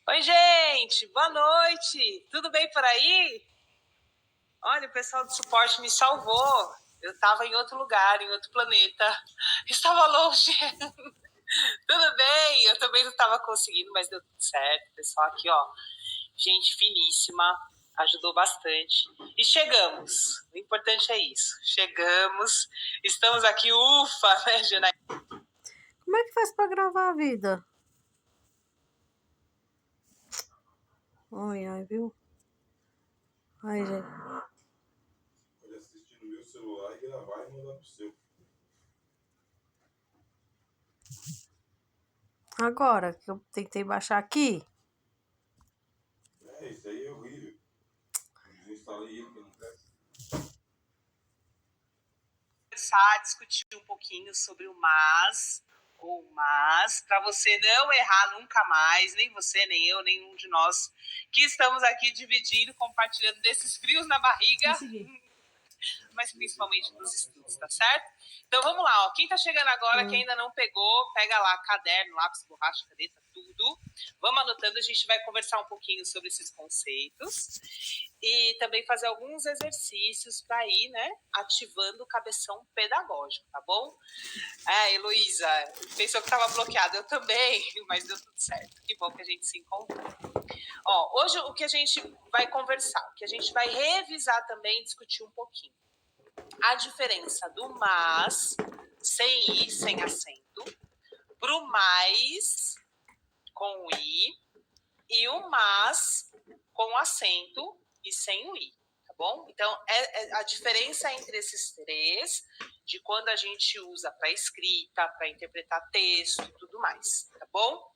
Oi, gente, boa noite. Tudo bem por aí? Olha, o pessoal do suporte me salvou. Eu estava em outro lugar, em outro planeta. Estava longe. Tudo bem, eu também não estava conseguindo, mas deu tudo certo. O pessoal aqui, ó, gente finíssima, ajudou bastante. E chegamos. O importante é isso. Chegamos. Estamos aqui, ufa, né, Janaína? Como é que faz pra gravar a vida? Ai, ai, viu? Ai, gente. Pode assistir no meu celular e gravar e mandar pro seu. Agora que eu tentei baixar aqui. Isso aí é horrível. Eu desinstalei ele, que não presta. Conversar, discutir um pouquinho sobre o mas ou mas, para você não errar nunca mais, nem você, nem eu, nenhum de nós que estamos aqui dividindo, compartilhando desses frios na barriga, mas principalmente dos estudos, tá certo? Então vamos lá, ó. Quem tá chegando agora, que ainda não pegou, pega lá caderno, lápis, borracha, caneta, tudo. Vamos anotando, a gente vai conversar um pouquinho sobre esses conceitos e também fazer alguns exercícios para ir, né, ativando o cabeção pedagógico, tá bom? Heloísa, pensou que estava bloqueada, eu também, mas deu tudo certo. Que bom que a gente se encontrou. Ó, hoje o que a gente vai conversar, o que a gente vai revisar também, discutir um pouquinho. A diferença do mas, sem i, sem acento, pro mais, com o i, e o mas, com acento e sem o i, tá bom? Então, a diferença entre esses três, de quando a gente usa para escrita, para interpretar texto e tudo mais, tá bom?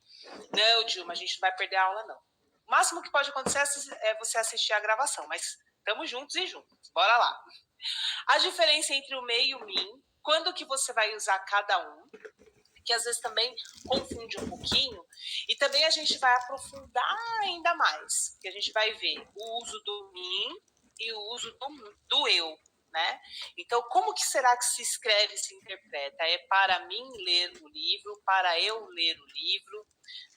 Não, Dilma, a gente não vai perder a aula, não. O máximo que pode acontecer é você assistir a gravação, mas estamos juntos e juntos. Bora lá. A diferença entre o me e o min, quando que você vai usar cada um, que às vezes também confunde um pouquinho, e também a gente vai aprofundar ainda mais, que a gente vai ver o uso do mim e o uso do eu, né? Então, como que será que se escreve e se interpreta? É para mim ler o livro, para eu ler o livro,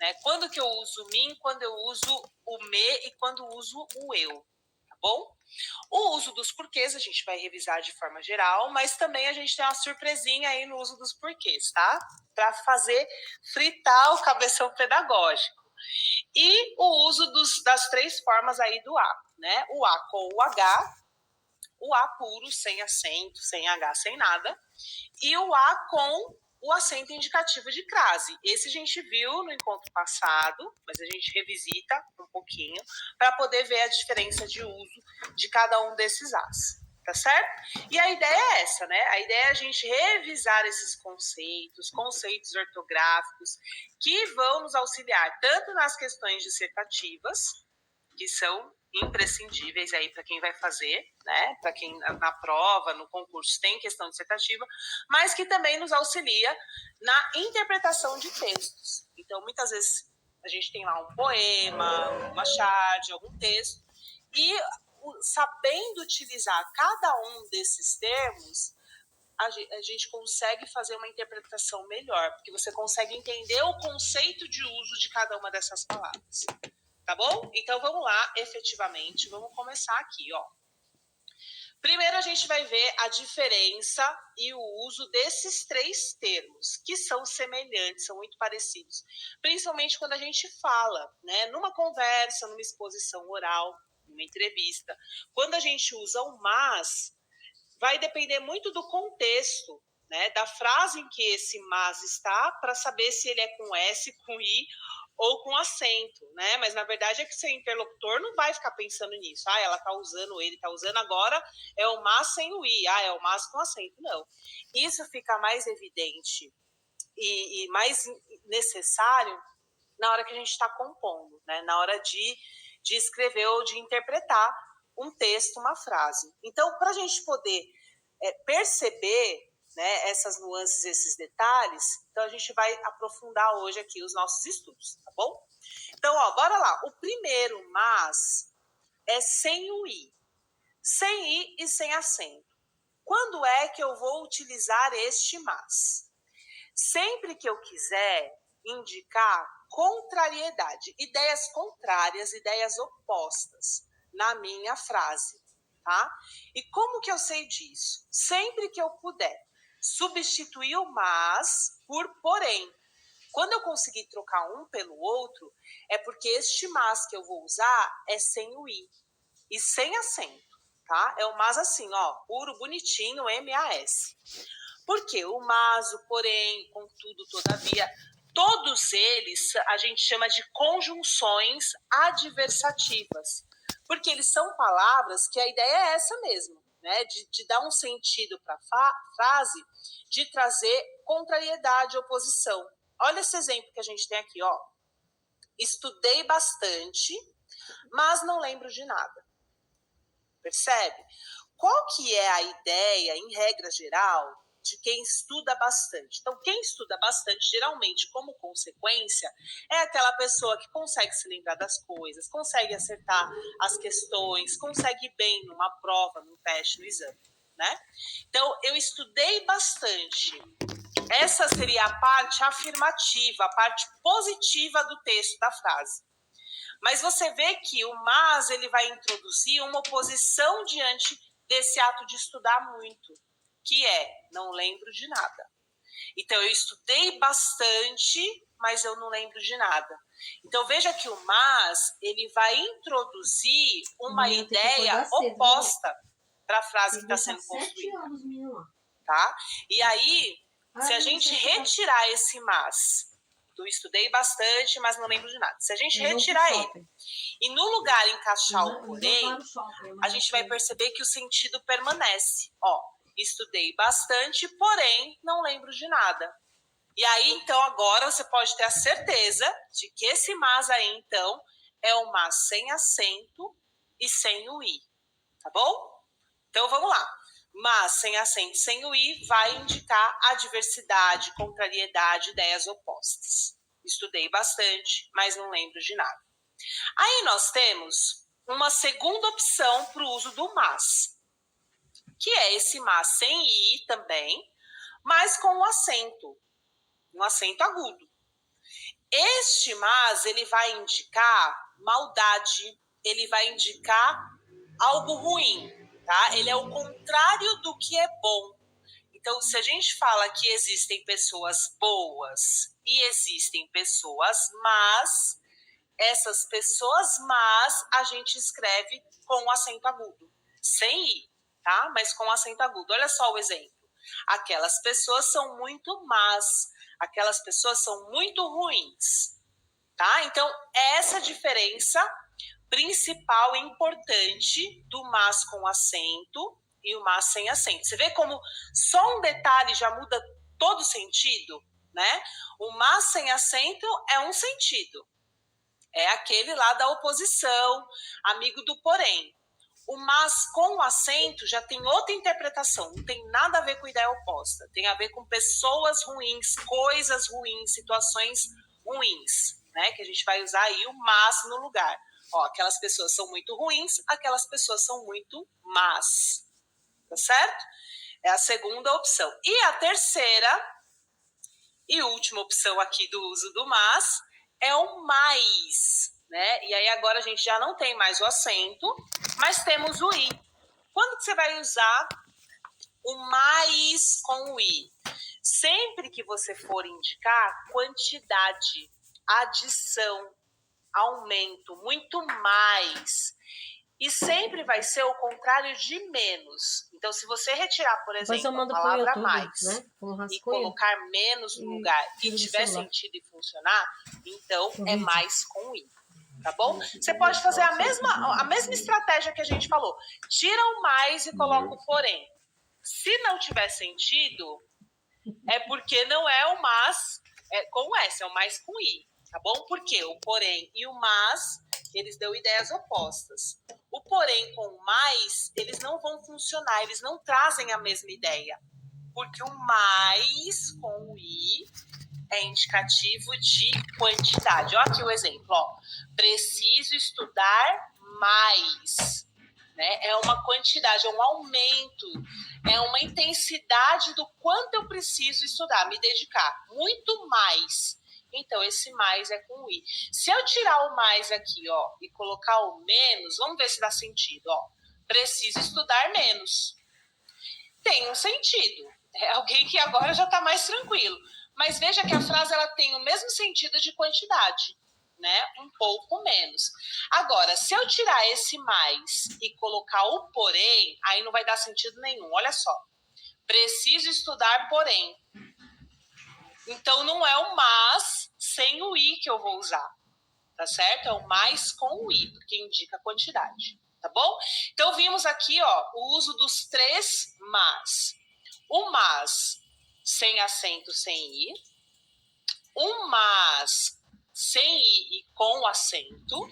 né? Quando que eu uso mim, quando eu uso o me e quando uso o eu, tá bom? O uso dos porquês a gente vai revisar de forma geral, mas também a gente tem uma surpresinha aí no uso dos porquês, tá? Para fazer fritar o cabeção pedagógico. E o uso das três formas aí do A, né? O A com o H, o A puro, sem acento, sem H, sem nada, e o A com o acento indicativo de crase. Esse a gente viu no encontro passado, mas a gente revisita um pouquinho para poder ver a diferença de uso de cada um desses As. Tá certo? E a ideia é essa, né? A ideia é a gente revisar esses conceitos ortográficos, que vão nos auxiliar tanto nas questões dissertativas, que são imprescindíveis aí para quem vai fazer, né? Para quem na prova, no concurso tem questão dissertativa, mas que também nos auxilia na interpretação de textos. Então, muitas vezes a gente tem lá um poema, um machado, algum texto, e sabendo utilizar cada um desses termos, a gente consegue fazer uma interpretação melhor, porque você consegue entender o conceito de uso de cada uma dessas palavras. Tá bom? Então vamos lá, efetivamente, vamos começar aqui, ó. Primeiro a gente vai ver a diferença e o uso desses três termos, que são semelhantes, são muito parecidos, principalmente quando a gente fala, né, numa conversa, numa exposição oral, numa entrevista. Quando a gente usa o mas, vai depender muito do contexto, né, da frase em que esse mas está, para saber se ele é com S, com I ou com acento, né? Mas na verdade é que seu interlocutor não vai ficar pensando nisso. Ah, ela tá usando, ele tá usando, agora é o mas sem o I. Ah, é o mas com acento. Não. Isso fica mais evidente e mais necessário na hora que a gente está compondo, né? Na hora de escrever ou de interpretar um texto, uma frase. Então, para a gente poder perceber, né, essas nuances, esses detalhes, então a gente vai aprofundar hoje aqui os nossos estudos, tá bom? Então, ó, bora lá. O primeiro mas é sem o i. Sem i e sem acento. Quando é que eu vou utilizar este mas? Sempre que eu quiser indicar contrariedade. Ideias contrárias, ideias opostas na minha frase, tá? E como que eu sei disso? Sempre que eu puder substituir o mas por porém. Quando eu conseguir trocar um pelo outro, é porque este mas que eu vou usar é sem o i e sem acento, tá? É o mas assim, ó, puro, bonitinho, mas. Por quê? O mas, o porém, contudo, todavia, todos eles a gente chama de conjunções adversativas, porque eles são palavras que a ideia é essa mesmo, né? De dar um sentido para a frase, de trazer contrariedade, oposição. Olha esse exemplo que a gente tem aqui, ó. Estudei bastante, mas não lembro de nada. Percebe? Qual que é a ideia, em regra geral, de quem estuda bastante? Então, quem estuda bastante, geralmente, como consequência, é aquela pessoa que consegue se lembrar das coisas, consegue acertar as questões, consegue ir bem numa prova, num teste, no exame, né? Então, eu estudei bastante. Essa seria a parte afirmativa, a parte positiva do texto da frase. Mas você vê que o mas ele vai introduzir uma oposição diante desse ato de estudar muito, que é não lembro de nada. Então eu estudei bastante, mas eu não lembro de nada. Então veja que o mas ele vai introduzir uma ideia oposta para a frase que está sendo construída. Tá? E aí, se a gente retirar esse mas, eu estudei bastante, mas não lembro de nada. Se a gente retirar ele e no lugar encaixar o porém, a gente vai perceber que o sentido permanece. Ó, estudei bastante, porém não lembro de nada. E aí, então, agora você pode ter a certeza de que esse mas aí, então, é o mas sem acento e sem o i. Tá bom? Então, vamos lá. Mas sem acento, sem o i, vai indicar adversidade, contrariedade, ideias opostas. Estudei bastante, mas não lembro de nada. Aí nós temos uma segunda opção para o uso do mas, que é esse mas sem i também, mas com um acento agudo. Este mas, ele vai indicar maldade, ele vai indicar algo ruim, tá? Ele é o contrário do que é bom. Então, se a gente fala que existem pessoas boas e existem pessoas más, essas pessoas más a gente escreve com acento agudo, sem i, tá? Mas com acento agudo. Olha só o exemplo. Aquelas pessoas são muito más, aquelas pessoas são muito ruins, tá? Então, essa diferença principal e importante do mas com acento e o mas sem acento. Você vê como só um detalhe já muda todo o sentido, né? O mas sem acento é um sentido. É aquele lá da oposição, amigo do porém. O mas com acento já tem outra interpretação, não tem nada a ver com ideia oposta. Tem a ver com pessoas ruins, coisas ruins, situações ruins, né? Que a gente vai usar aí o mas no lugar. Ó, aquelas pessoas são muito ruins, aquelas pessoas são muito más. Tá certo? É a segunda opção. E a terceira e última opção aqui do uso do mas é o mais, né? E aí agora a gente já não tem mais o acento, mas temos o i. Quando que você vai usar o mais com o i? Sempre que você for indicar quantidade, adição, aumento, muito mais. E sempre vai ser o contrário de menos. Então, se você retirar, por exemplo, a palavra YouTube, mais, né? E colocar menos no lugar e tiver sentido e funcionar, então é mais com i. Tá bom? Você pode fazer a mesma estratégia que a gente falou. Tira o mais e coloca o porém. Se não tiver sentido, é porque não é o mas com S, é o mais com i. Tá bom? Porque o porém e o mas, eles dão ideias opostas. O porém com o mais, eles não vão funcionar, eles não trazem a mesma ideia. Porque o mais com o i é indicativo de quantidade. Olha aqui o exemplo, ó. Preciso estudar mais. Né? É uma quantidade, é um aumento, é uma intensidade do quanto eu preciso estudar, me dedicar. Muito mais. então esse mais é com o i. Se eu tirar o mais aqui, ó, e colocar o menos, vamos ver se dá sentido, ó. Preciso estudar menos. Tem um sentido. É alguém que agora já está mais tranquilo. Mas veja que a frase ela tem o mesmo sentido de quantidade, né? Um pouco menos. Agora, se eu tirar esse mais e colocar o porém, aí não vai dar sentido nenhum. Olha só. Preciso estudar, porém. Então, não é o mas sem o i que eu vou usar, tá certo? É o mais com o i, porque indica a quantidade, tá bom? Então, vimos aqui, ó, o uso dos 3 mas. O mas sem acento, sem i. O mas sem i e com acento.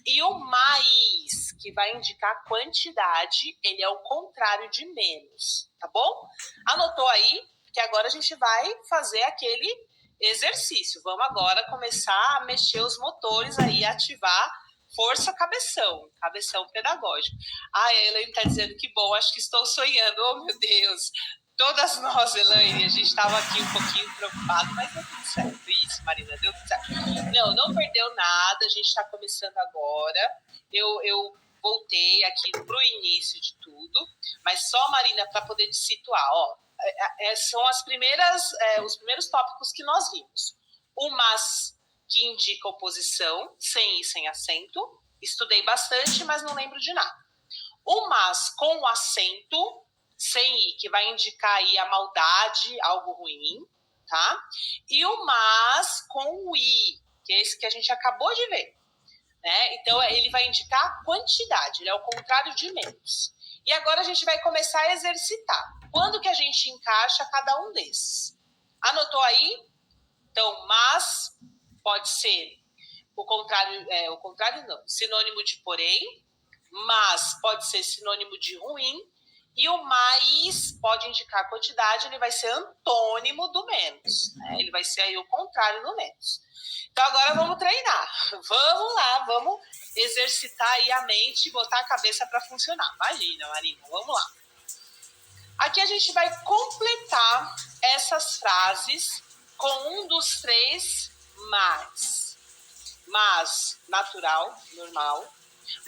E o mais, que vai indicar quantidade, ele é o contrário de menos, tá bom? Anotou aí? Que agora a gente vai fazer aquele exercício. Vamos agora começar a mexer os motores aí, ativar força cabeção pedagógico. Ah, a Elaine está dizendo que bom, acho que estou sonhando. Oh, meu Deus! Todas nós, Elaine, a gente estava aqui um pouquinho preocupado, mas deu tudo certo. Isso, Marina, deu tudo certo. Não perdeu nada, a gente está começando agora. Eu voltei aqui para o início de tudo, mas só, Marina, para poder te situar, ó, são os primeiros tópicos que nós vimos. O mas, que indica oposição, sem i, sem acento. Estudei bastante, mas não lembro de nada. O mas com acento, sem i, que vai indicar aí a maldade, algo ruim, tá? E o mas com o i, que é esse que a gente acabou de ver, né? Então, ele vai indicar quantidade, ele é o contrário de menos. E agora a gente vai começar a exercitar. Quando que a gente encaixa cada um desses? Anotou aí? Então, mas pode ser o contrário não, sinônimo de porém, mas pode ser sinônimo de ruim, e o mais pode indicar quantidade, ele vai ser antônimo do menos, né? Ele vai ser aí o contrário do menos. Então agora vamos treinar, vamos lá, vamos exercitar aí a mente e botar a cabeça para funcionar. Imagina, Marina, vamos lá. Aqui a gente vai completar essas frases com um dos 3 mas. Mas natural, normal,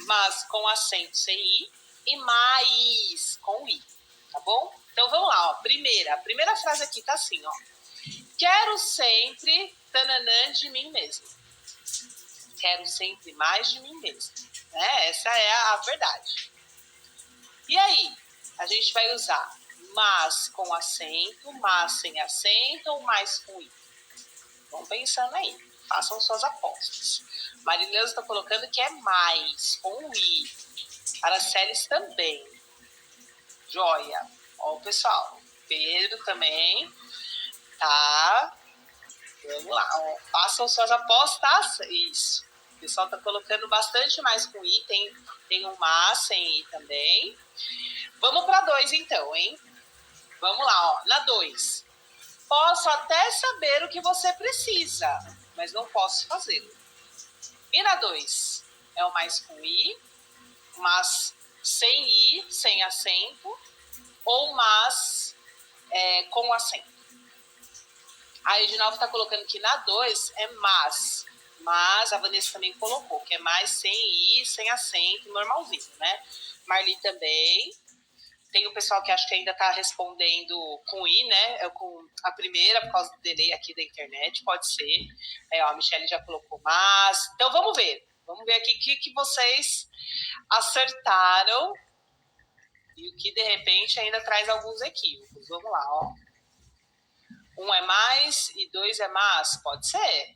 mas com acento sem i e mais com i, tá bom? Então vamos lá, ó. A primeira frase aqui tá assim, ó. Quero sempre tananã de mim mesmo. Quero sempre mais de mim mesmo, né? Essa é a verdade. E aí, a gente vai usar mas com acento, mas sem acento ou mais com i. Vão pensando aí, façam suas apostas. Marileuza está colocando que é mais, com i. Araceles também. Joia. Ó, pessoal. Pedro também. Tá. Vamos lá. Ó. Façam suas apostas. Isso. O pessoal está colocando bastante mais com i. Tem um mas sem i também. Vamos para 2 então, hein? Vamos lá, ó. Na 2. Posso até saber o que você precisa, mas não posso fazê-lo. E na 2, é o mais com i, mas sem i, sem acento, ou mas com acento. A Edinalva está colocando que na 2 é mas a Vanessa também colocou, que é mais sem i, sem acento, normalzinho, né? Marli também. Tem o pessoal que acho que ainda está respondendo com i, né? Com a primeira, por causa do delay aqui da internet, pode ser. Ó, a Michelle já colocou mas. Então, vamos ver. Vamos ver aqui o que vocês acertaram e o que, de repente, ainda traz alguns equívocos. Vamos lá, ó. 1 é mais e 2 é mas. Pode ser.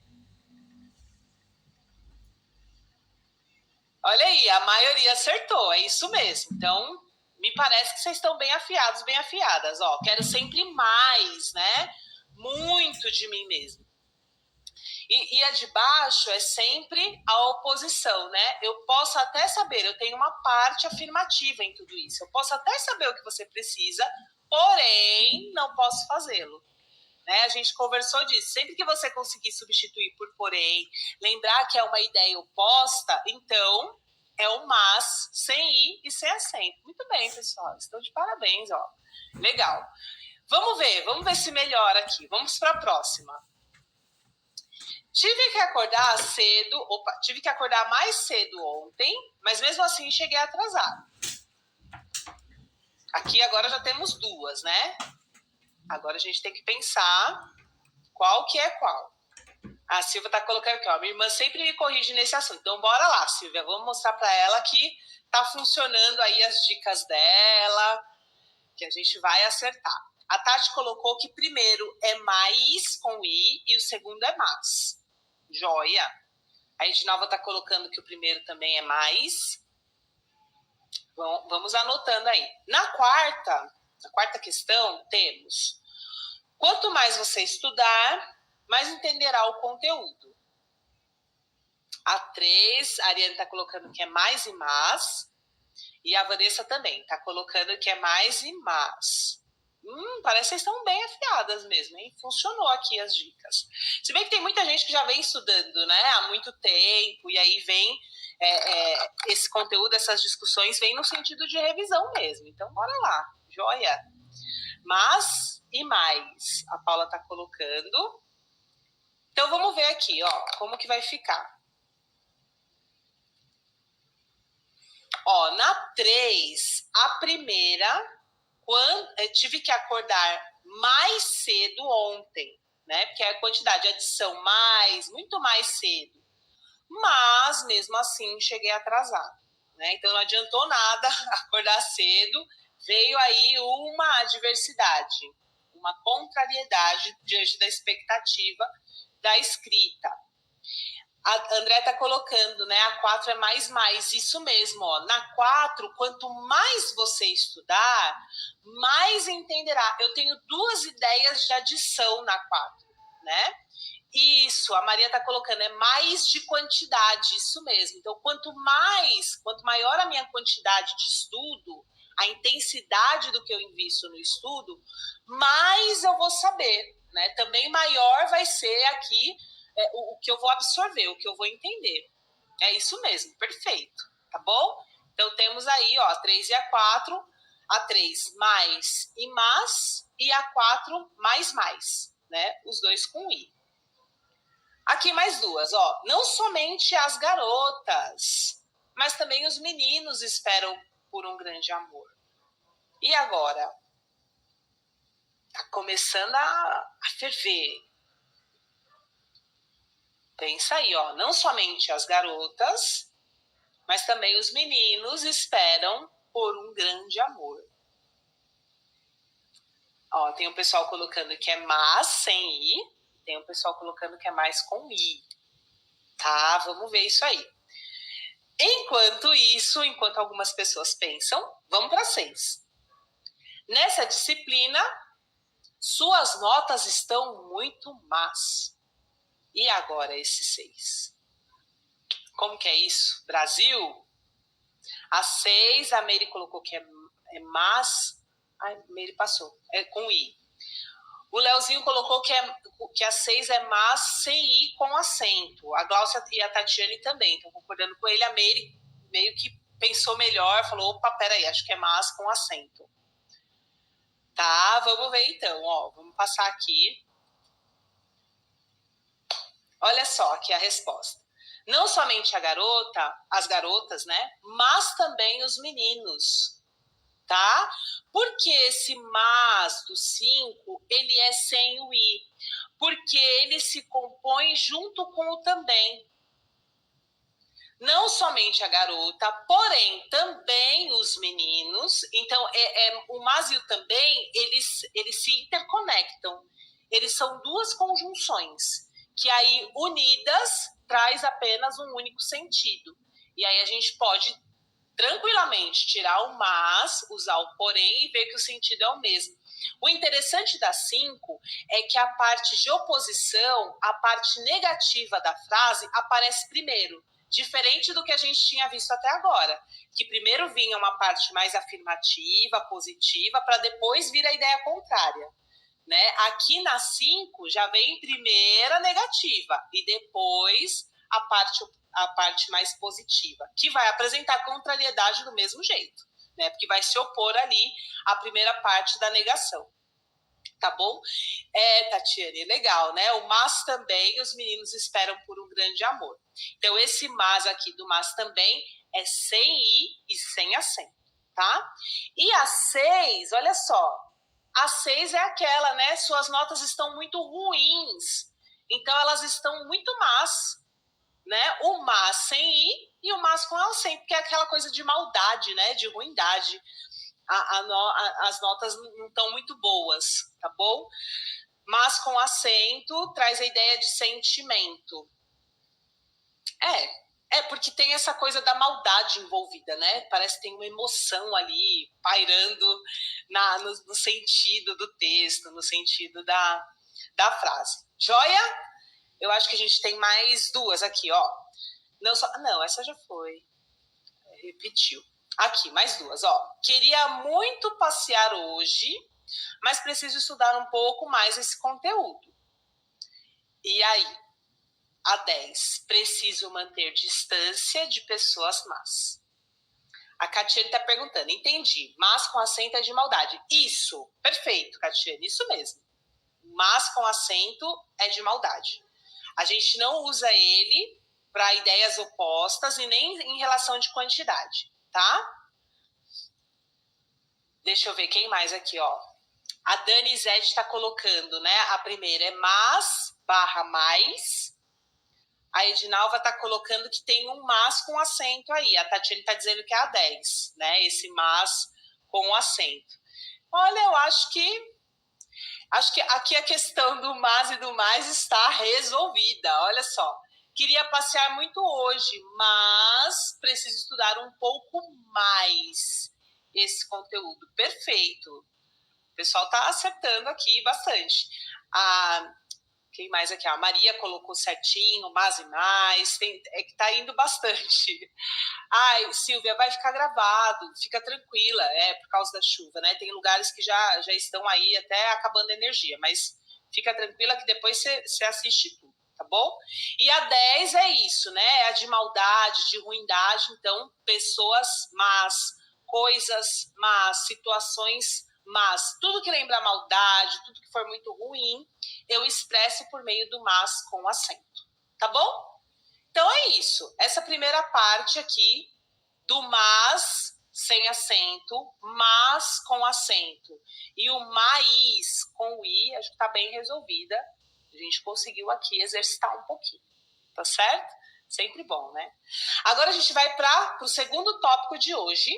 Olha aí, a maioria acertou. É isso mesmo. Então, me parece que vocês estão bem afiados, bem afiadas. Ó, quero sempre mais, né? Muito de mim mesmo. E a de baixo é sempre a oposição, né? Eu posso até saber, eu tenho uma parte afirmativa em tudo isso. Eu posso até saber o que você precisa, porém, não posso fazê-lo. Né? A gente conversou disso. Sempre que você conseguir substituir por porém, lembrar que é uma ideia oposta, então é o mas sem i e sem acento. Muito bem, pessoal. Estão de parabéns, ó. Legal. Vamos ver se melhora aqui. Vamos para a próxima. Tive que acordar cedo, tive que acordar mais cedo ontem, mas mesmo assim cheguei atrasado. Aqui agora já temos duas, né? Agora a gente tem que pensar qual que é qual. A Silvia tá colocando aqui, ó. Minha irmã sempre me corrige nesse assunto. Então bora lá, Silvia. Vamos mostrar para ela que tá funcionando aí as dicas dela, que a gente vai acertar. A Tati colocou que primeiro é mais com I e o segundo é mais. Joia. A Edinalva tá colocando que o primeiro também é mais. Bom, vamos anotando aí. Na quarta questão, temos: quanto mais você estudar, mais entenderá o conteúdo. A 3, a Ariane está colocando que é mais e mais. E a Vanessa também está colocando que é mais e mais. Parece que vocês estão bem afiadas mesmo, hein? Funcionou aqui as dicas. Se bem que tem muita gente que já vem estudando, né? Há muito tempo, e aí vem esse conteúdo, essas discussões, vem no sentido de revisão mesmo. Então, bora lá. Joia. Mas e mais. A Paula está colocando. Então, vamos ver aqui, ó, como que vai ficar. Ó, na 3, a primeira, tive que acordar mais cedo ontem, né? Porque a quantidade de adição mais, muito mais cedo. Mas, mesmo assim, cheguei atrasado, né? Então, não adiantou nada acordar cedo. Veio aí uma adversidade, uma contrariedade diante da expectativa da escrita. A André está colocando, né? A 4 é mais. Isso mesmo, ó. Na 4, quanto mais você estudar, mais entenderá. Eu tenho 2 ideias de adição na 4, né? Isso, a Maria está colocando, é mais de quantidade, isso mesmo. Então, quanto maior a minha quantidade de estudo, a intensidade do que eu invisto no estudo, mais eu vou saber, né? Também maior vai ser aqui o que eu vou absorver, o que eu vou entender. É isso mesmo, perfeito, tá bom? Então, temos aí, ó, a 3 e a 4, a 3 mais e mais, e a 4 mais, né? Os dois com I. Aqui mais duas, ó. Não somente as garotas, mas também os meninos esperam por um grande amor. E agora? Tá começando a ferver. Pensa aí, ó. Não somente as garotas, mas também os meninos esperam por um grande amor. Ó, tem o pessoal colocando que é mas sem I, tem o pessoal colocando que é mais com I. Tá, vamos ver isso aí. Enquanto isso, enquanto algumas pessoas pensam, vamos para 6. Nessa disciplina, suas notas estão muito más. E agora esse 6? Como que é isso? Brasil? A 6, a Meire colocou que é mas. Ai, Meire passou. É com I. O Leozinho colocou que a 6 é mas sem I com acento. A Gláucia e a Tatiane também estão concordando com ele. A Meire meio que pensou melhor, falou, opa, peraí, acho que é mas com acento. Tá, vamos ver então, ó, vamos passar aqui. Olha só aqui a resposta. Não somente as garotas, né, mas também os meninos, tá? Porque esse mas do 5, ele é sem o I, porque ele se compõe junto com o também. Não somente a garota, porém também os meninos. Então, o mas e o também, eles se interconectam. Eles são duas conjunções, que aí unidas traz apenas um único sentido. E aí a gente pode tranquilamente tirar o mas, usar o porém e ver que o sentido é o mesmo. O interessante da 5 é que a parte de oposição, a parte negativa da frase, aparece primeiro. Diferente do que a gente tinha visto até agora, que primeiro vinha uma parte mais afirmativa, positiva, para depois vir a ideia contrária. Né? Aqui na 5 já vem primeira negativa e depois a parte mais positiva, que vai apresentar contrariedade do mesmo jeito, né? Porque vai se opor ali à primeira parte da negação. Tá bom? Tatiane, legal, né? O mas também, os meninos esperam por um grande amor. Então, esse mas aqui do mas também é sem i e sem acento, tá? E a 6, olha só, a 6 é aquela, né? Suas notas estão muito ruins, então elas estão muito más, né? O mas sem i e o mas com acento, que é aquela coisa de maldade, né? De ruindade. As notas não estão muito boas, tá bom? Mas com acento traz a ideia de sentimento. Porque tem essa coisa da maldade envolvida, né? Parece que tem uma emoção ali pairando no sentido do texto, no sentido da frase. Joia? Eu acho que a gente tem mais duas aqui, ó. Não, essa já foi. Repetiu. Aqui, mais duas, ó. Queria muito passear hoje, mas preciso estudar um pouco mais esse conteúdo. E aí? A 10. Preciso manter distância de pessoas más. A Catiane está perguntando, entendi, mas com acento é de maldade. Isso, perfeito, Catiane, isso mesmo. Mas com acento é de maldade. A gente não usa ele para ideias opostas e nem em relação de quantidade, tá? Deixa eu ver quem mais aqui, ó. A Dani Zete está colocando, né? A primeira é mas / mais. A Edinalva está colocando que tem um mas com acento aí. A Tatiane está dizendo que é a 10, né? Esse mas com acento. Olha, eu acho que aqui a questão do mas e do mais está resolvida. Olha só. Queria passear muito hoje, mas preciso estudar um pouco mais esse conteúdo. Perfeito. O pessoal está acertando aqui bastante. Quem mais aqui? A Maria colocou certinho, mas e mais. É que tá indo bastante. Ai, Silvia, vai ficar gravado, fica tranquila, por causa da chuva, né? Tem lugares que já estão aí até acabando a energia, mas fica tranquila que depois você assiste tudo, tá bom? E a 10 é isso, né? É a de maldade, de ruindade, então, pessoas más, coisas más, situações más, tudo que lembra maldade, tudo que for muito ruim, eu expresso por meio do mas com acento, tá bom? Então é isso, essa primeira parte aqui do mas sem acento, mas com acento, e o mais com o i, acho que tá bem resolvida, a gente conseguiu aqui exercitar um pouquinho, tá certo? Sempre bom, né? Agora a gente vai para o segundo tópico de hoje,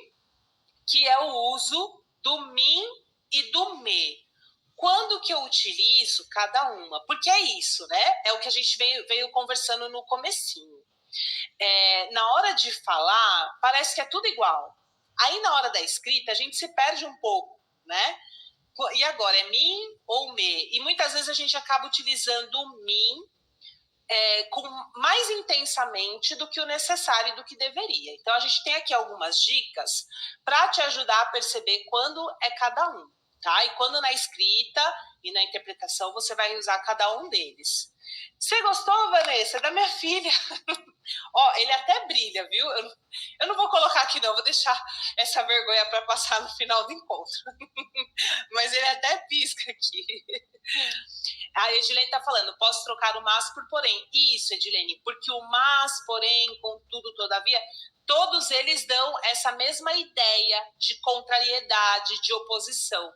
que é o uso do mim e do me. Quando que eu utilizo cada uma? Porque é isso, né? É o que a gente veio conversando no comecinho. Na hora de falar, parece que é tudo igual. Aí, na hora da escrita, a gente se perde um pouco, né? E agora, é mim ou me? E muitas vezes a gente acaba utilizando o mim com mais intensamente do que o necessário e do que deveria. Então, a gente tem aqui algumas dicas para te ajudar a perceber quando é cada um, tá? E quando na escrita e na interpretação você vai usar cada um deles. Você gostou, Vanessa? Da minha filha. Ó, ele até brilha, viu? Eu não vou colocar aqui não, vou deixar essa vergonha para passar no final do encontro. Mas ele até pisca aqui. A Edilene está falando, posso trocar o mas por porém. Isso, Edilene, porque o mas, porém, contudo, todavia, todos eles dão essa mesma ideia de contrariedade, de oposição.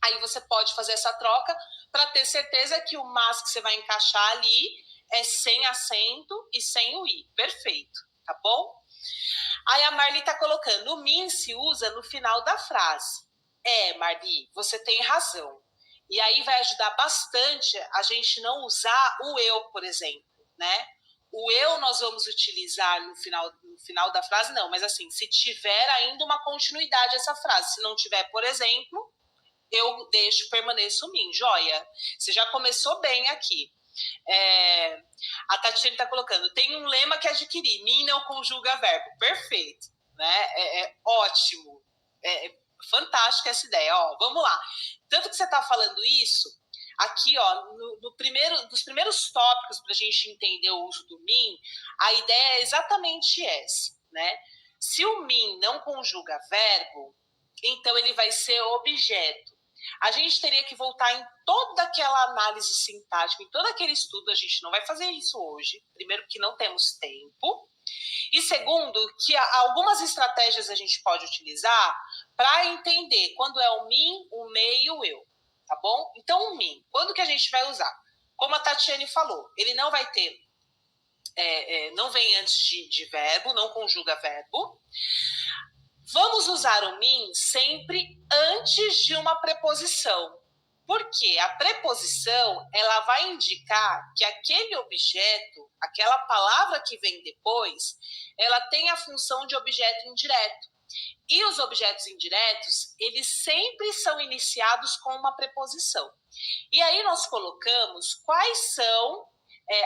Aí você pode fazer essa troca para ter certeza que o mas que você vai encaixar ali é sem acento e sem o i. Perfeito, tá bom? Aí a Marli está colocando, o mim se usa no final da frase. Marli, você tem razão. E aí vai ajudar bastante a gente não usar o eu, por exemplo, né? O eu nós vamos utilizar no final da frase, não, mas assim, se tiver ainda uma continuidade essa frase. Se não tiver, por exemplo, eu permaneço mim, joia. Você já começou bem aqui. A Tatiana está colocando, tem um lema que adquiri, mim não conjuga verbo. Perfeito, né? Ótimo. Fantástica essa ideia. Ó, vamos lá. Tanto que você está falando isso, aqui, ó, dos primeiros tópicos para a gente entender o uso do mim, a ideia é exatamente essa, né? Se o mim não conjuga verbo, então ele vai ser objeto. a gente teria que voltar em toda aquela análise sintática, em todo aquele estudo. A gente não vai fazer isso hoje. Primeiro, que não temos tempo. E segundo, que algumas estratégias a gente pode utilizar para entender quando é o mim, o me e o eu, tá bom? Então, o mim, quando que a gente vai usar? Como a Tatiane falou, ele não vai ter, não vem antes de verbo, não conjuga verbo. Vamos usar o mim sempre antes de uma preposição. Porque a preposição, ela vai indicar que aquele objeto, aquela palavra que vem depois, ela tem a função de objeto indireto. E os objetos indiretos, eles sempre são iniciados com uma preposição. E aí nós colocamos quais são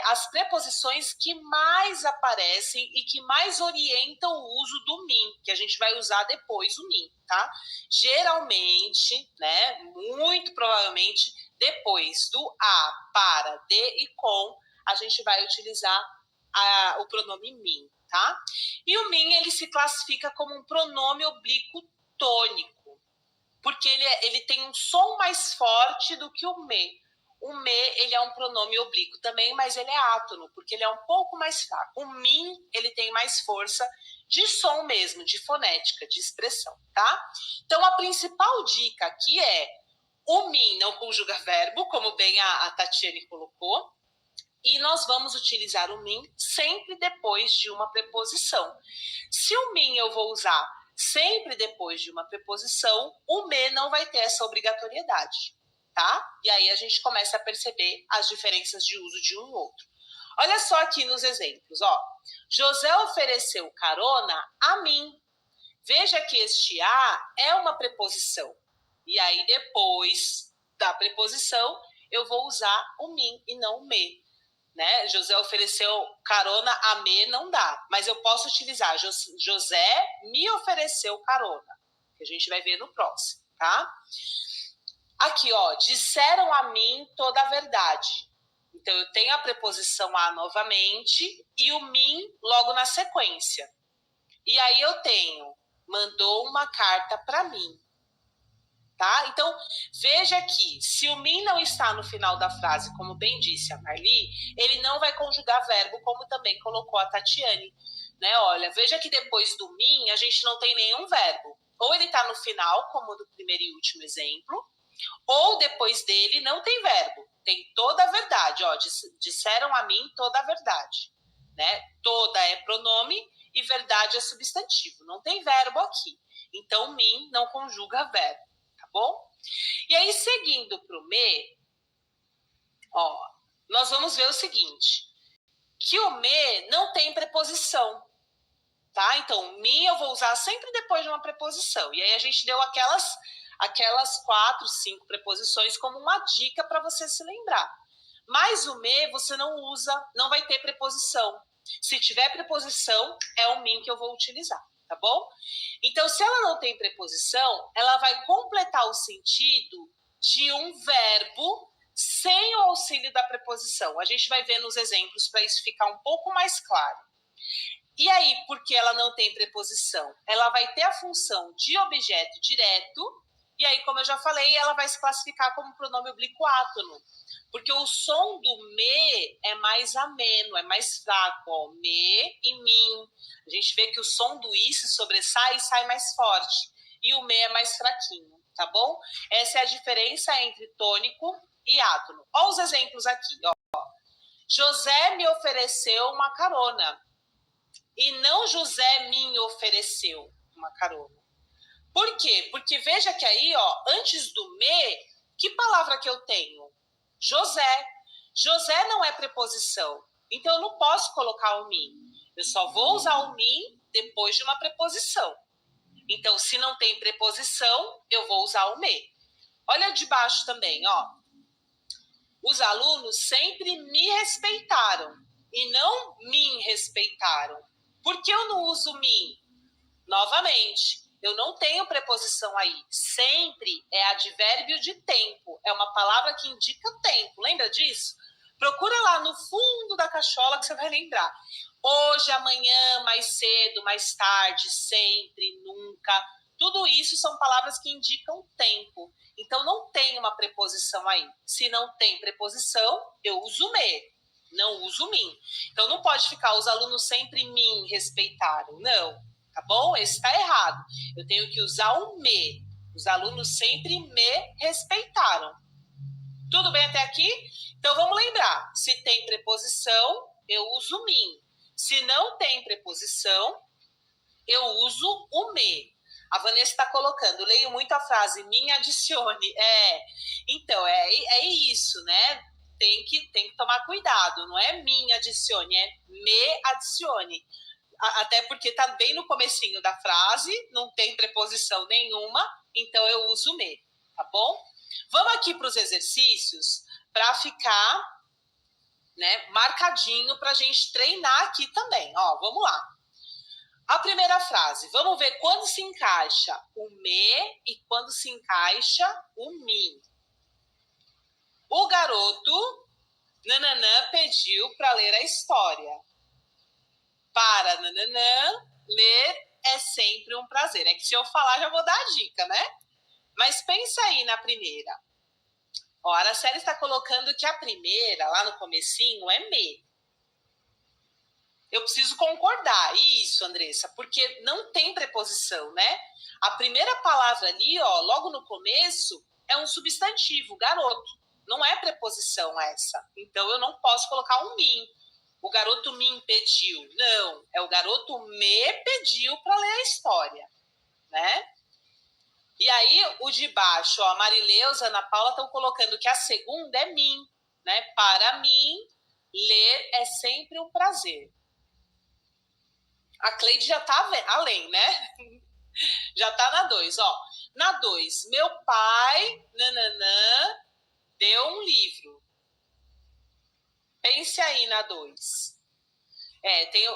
as preposições que mais aparecem e que mais orientam o uso do mim, que a gente vai usar depois o mim, tá? Geralmente, né, muito provavelmente, depois do a, para, de e com, a gente vai utilizar o pronome mim, tá? E o mim, ele se classifica como um pronome oblíquo tônico, porque ele tem um som mais forte do que o me. O me, ele é um pronome oblíquo também, mas ele é átono, porque ele é um pouco mais fraco. O mim, ele tem mais força de som mesmo, de fonética, de expressão, tá? Então, a principal dica aqui é o mim não conjuga verbo, como bem a Tatiane colocou, e nós vamos utilizar o mim sempre depois de uma preposição. Se o mim eu vou usar sempre depois de uma preposição, o me não vai ter essa obrigatoriedade. Tá? E aí a gente começa a perceber as diferenças de uso de um e outro. Olha só aqui nos exemplos, ó. José ofereceu carona a mim. Veja que este a é uma preposição. E aí depois da preposição eu vou usar o mim e não o me. Né? José ofereceu carona a me, não dá. Mas eu posso utilizar José me ofereceu carona. Que a gente vai ver no próximo, tá? Aqui, ó, disseram a mim toda a verdade. Então, eu tenho a preposição a novamente e o mim logo na sequência. E aí eu tenho, mandou uma carta para mim. Tá? Então, veja aqui, se o mim não está no final da frase, como bem disse a Marli, ele não vai conjugar verbo, como também colocou a Tatiane. Né? Olha, veja que depois do mim, a gente não tem nenhum verbo. Ou ele está no final, como no primeiro e último exemplo, ou depois dele não tem verbo, tem toda a verdade, ó, disseram a mim toda a verdade, né? Toda é pronome e verdade é substantivo, não tem verbo aqui, então mim não conjuga verbo, tá bom? E aí, seguindo para o me, ó, nós vamos ver o seguinte, que o me não tem preposição, tá? Então, mim eu vou usar sempre depois de uma preposição, e aí a gente deu aquelas 4, 5 preposições como uma dica para você se lembrar. Mas o me você não usa, não vai ter preposição. Se tiver preposição, é o mim que eu vou utilizar, tá bom? Então, se ela não tem preposição, ela vai completar o sentido de um verbo sem o auxílio da preposição. A gente vai ver nos exemplos para isso ficar um pouco mais claro. E aí, porque ela não tem preposição, ela vai ter a função de objeto direto. E aí, como eu já falei, ela vai se classificar como pronome oblíquo átono, porque o som do me é mais ameno, é mais fraco, ó, me e mim. A gente vê que o som do i se sobressai e sai mais forte, e o me é mais fraquinho, tá bom? Essa é a diferença entre tônico e átono. Olha os exemplos aqui, ó. José me ofereceu uma carona, e não José me ofereceu uma carona. Por quê? Porque veja que aí, ó, antes do me, que palavra que eu tenho? José. José não é preposição, então eu não posso colocar o mim. Eu só vou usar o mim depois de uma preposição. Então, se não tem preposição, eu vou usar o me. Olha de baixo também, ó. Os alunos sempre me respeitaram e não me respeitaram. Por que eu não uso mim? Novamente, eu não tenho preposição aí. Sempre é advérbio de tempo. É uma palavra que indica tempo. Lembra disso? Procura lá no fundo da cachola que você vai lembrar. Hoje, amanhã, mais cedo, mais tarde, sempre, nunca. Tudo isso são palavras que indicam tempo. Então, não tem uma preposição aí. Se não tem preposição, eu uso me, não uso mim. Então, não pode ficar os alunos sempre me respeitaram. Não, tá bom? Esse está errado. Eu tenho que usar o me. Os alunos sempre me respeitaram. Tudo bem até aqui? Então, vamos lembrar. Se tem preposição, eu uso mim. Se não tem preposição, eu uso o me. A Vanessa está colocando, leio muito a frase, me adicione. Então, é isso, né? Tem que tomar cuidado, não é me adicione, é me adicione. Até porque está bem no comecinho da frase, não tem preposição nenhuma, então eu uso me, tá bom? Vamos aqui para os exercícios para ficar, né, marcadinho para a gente treinar aqui também. Ó, vamos lá. A primeira frase, vamos ver quando se encaixa o me e quando se encaixa o mi. O garoto, nananã, pediu para ler a história. Para nananã, ler é sempre um prazer. É que se eu falar já vou dar a dica, né? Mas pensa aí na primeira. Ó, a Araceli está colocando que a primeira, lá no comecinho, é me. Eu preciso concordar. Isso, Andressa, porque não tem preposição, né? A primeira palavra ali, ó, logo no começo, é um substantivo, garoto. Não é preposição essa. Então, eu não posso colocar um mim. O garoto me impediu. Não, é o garoto me pediu para ler a história, né? E aí, o de baixo, ó, a Marileuza, a Ana Paula estão colocando que a segunda é mim, né? Para mim, ler é sempre um prazer. A Cleide já tá além, né? Já tá na 2, ó. Na 2, meu pai, nananã, deu um livro. Pense aí na 2.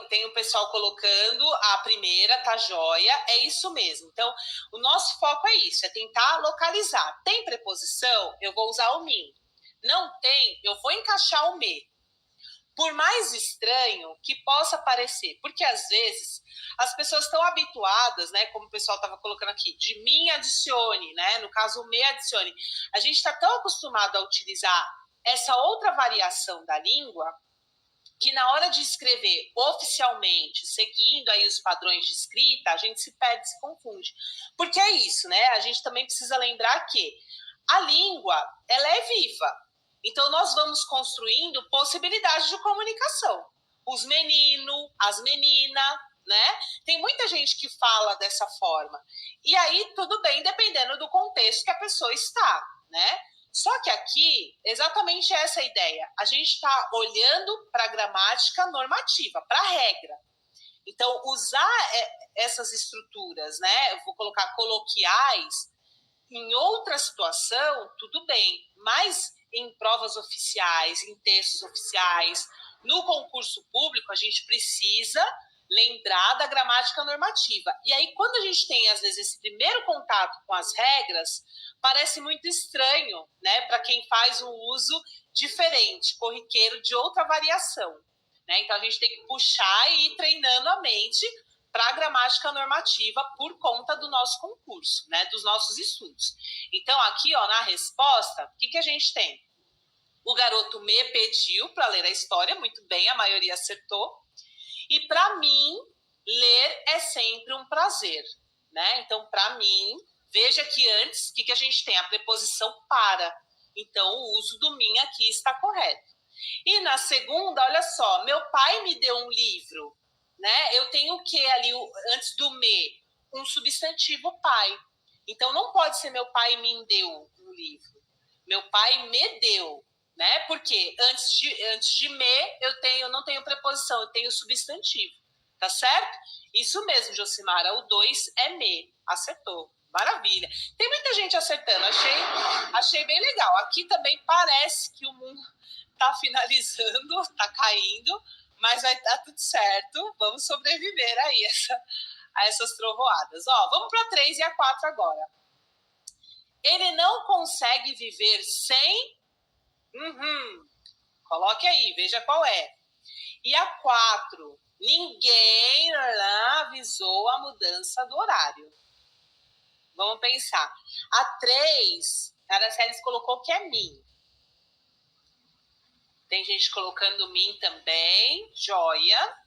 Tem o pessoal colocando a primeira, tá joia, é isso mesmo. Então, o nosso foco é isso, é tentar localizar. Tem preposição? Eu vou usar o mim. Não tem? Eu vou encaixar o me. Por mais estranho que possa parecer, porque às vezes as pessoas estão habituadas, né, como o pessoal estava colocando aqui, de mim adicione, né, no caso o me adicione. A gente está tão acostumado a utilizar essa outra variação da língua que na hora de escrever oficialmente, seguindo aí os padrões de escrita, a gente se perde, se confunde. Porque é isso, né? A gente também precisa lembrar que a língua, ela é viva. Então, nós vamos construindo possibilidades de comunicação. Os meninos, as meninas, né? Tem muita gente que fala dessa forma. E aí, tudo bem, dependendo do contexto que a pessoa está, né? Só que aqui, exatamente essa é a ideia. A gente está olhando para a gramática normativa, para a regra. Então, usar essas estruturas, né? Eu vou colocar coloquiais, em outra situação, tudo bem. Mas em provas oficiais, em textos oficiais, no concurso público, a gente precisa lembrar da gramática normativa. E aí, quando a gente tem, às vezes, esse primeiro contato com as regras, parece muito estranho, né, para quem faz um uso diferente, corriqueiro, de outra variação, né? Então, a gente tem que puxar e ir treinando a mente para a gramática normativa por conta do nosso concurso, né, dos nossos estudos. Então, aqui, ó, na resposta, o que a gente tem? O garoto me pediu para ler a história, muito bem, a maioria acertou. E para mim, ler é sempre um prazer, né? Então, para mim, veja que antes, o que a gente tem? A preposição para. Então, o uso do mim aqui está correto. E na segunda, olha só, meu pai me deu um livro, né? Eu tenho o que ali, antes do me? Um substantivo pai. Então, não pode ser meu pai me deu um livro. Meu pai me deu, né? Porque antes de me, eu não tenho preposição, eu tenho substantivo. Tá certo? Isso mesmo, Josimara. O 2 é me. Acertou. Maravilha. Tem muita gente acertando. Achei bem legal. Aqui também parece que o mundo tá finalizando, tá caindo, mas vai dar tudo certo. Vamos sobreviver aí a essas trovoadas. Ó, vamos para a 3 e a 4 agora. Ele não consegue viver sem... Coloque aí, veja qual é. E a 4, ninguém avisou a mudança do horário. Vamos pensar. A 3, a Aracelis colocou que é mim. Tem gente colocando mim também. Joia.